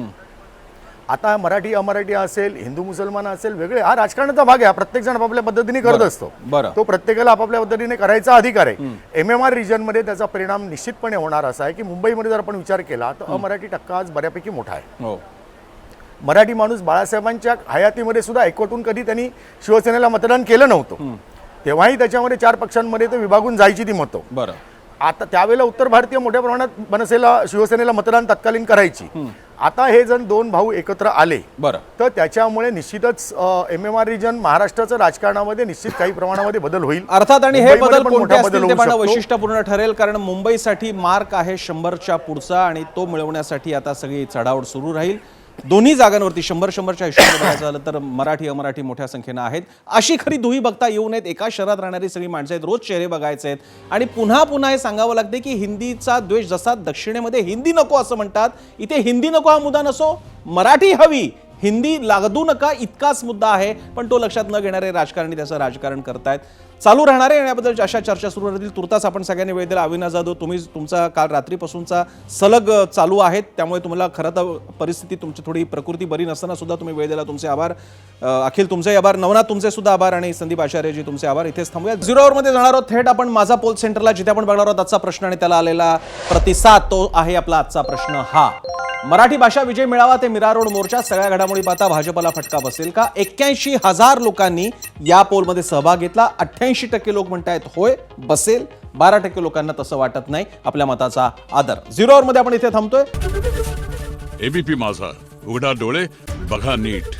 आता मराठी अमराठी असेल, हिंदू मुसलमान असेल, वेगळे हा राजकारणाचा भाग आहे. हा प्रत्येक जण आपापल्या पद्धतीने करत असतो. तो प्रत्येकाला आपापल्या पद्धतीने करायचा अधिकार आहे. MMR रिजनमध्ये त्याचा परिणाम निश्चितपणे होणार असा आहे की मुंबईमध्ये जर आपण विचार केला तर अमराठी टक्का आज बऱ्यापैकी मोठा आहे. मराठी माणूस बाळासाहेबांच्या हयातीमध्ये सुद्धा एकवटून कधी त्यांनी शिवसेनेला मतदान केलं नव्हतं. तेव्हाही त्याच्यामध्ये 4 पक्षांमध्ये ते विभागून जायची ती मतं. बरं. आता त्यावेळेला उत्तर भारतीय मोठ्या प्रमाणात मनसेला शिवसेनेला मतदान तत्कालीन करायची. आता हे जण 2 भाऊ एकत्र आले. बरं. तर त्याच्यामुळे निश्चितच MMR रिजन महाराष्ट्राच्या राजकारणामध्ये निश्चित काही प्रमाणामध्ये बदल होईल. अर्थात आणि हे बदल कोणते असतील ते होऊ पाहणं शकतो. वैशिष्ट्यपूर्ण ठरेल, कारण मुंबईसाठी मार्क आहे 100च्या पुढचा आणि तो मिळवण्यासाठी आता सगळी चढाओढ सुरू राहील. दोन्ही जागांवरती 100-100च्या हिशोबाने बघायचं झालं तर मराठी अमराठी मोठ्या संख्येनं आहेत. अशी खरी दुही बघता येऊ नयेत. एका शहरात राहणारी सगळी माणसं आहेत, रोज चेहरे बघायचे आहेत. आणि पुन्हा पुन्हा हे सांगावं लागते की हिंदीचा द्वेष, जसा दक्षिणेमध्ये हिंदी नको असं म्हणतात, इथे हिंदी नको हा मुद्दा नसो, मराठी हवी, हिंदी लागू नका इतकाच मुद्दा आहे. पण तो लक्षात न घेणारे राजकारणी त्याचं राजकारण करतायत. चालू राहणारे आणि याबद्दल अशा चर्चा सुरू राहतील. तुर्तास आपण सगळ्यांनी वेळ दिला. अविनाश जाधव, तुम्ही तुमचा काल रात्रीपासूनचा सलग चालू आहेत, त्यामुळे तुम्हाला खरं तर परिस्थिती, तुमची थोडी प्रकृती बरी नसताना सुद्धा तुम्ही वेळ दिला, तुमचे आभार. अखिल तुमचे आभार, नवनाथ तुमचे सुद्धा आभार आणि संदीप आचार्यजी तुमचे आभार. इथेच थांबूया. 0 आवरमध्ये जाणार आहोत थेट आपण माझा पोल सेंटरला, जिथे आपण बघणार आहोत आजचा प्रश्न आणि त्याला आलेला प्रतिसाद. तो आहे आपला आजचा प्रश्न हा: मराठी भाषा विजय मेळावा ते मीरा रोड मोर्चा, सगळ्या घडामोडी पाहता भाजपला फटका बसेल का? 81,000 लोकांनी या पोलमध्ये सहभाग घेतला. 88% लोक म्हणतायत होय बसेल, 12% लोकांना तसं वाटत नाही. आपल्या मताचा आदर. 0 आवरमध्ये आपण इथे थांबतोय. ABP माझा, उघडा डोळे बघा नीट.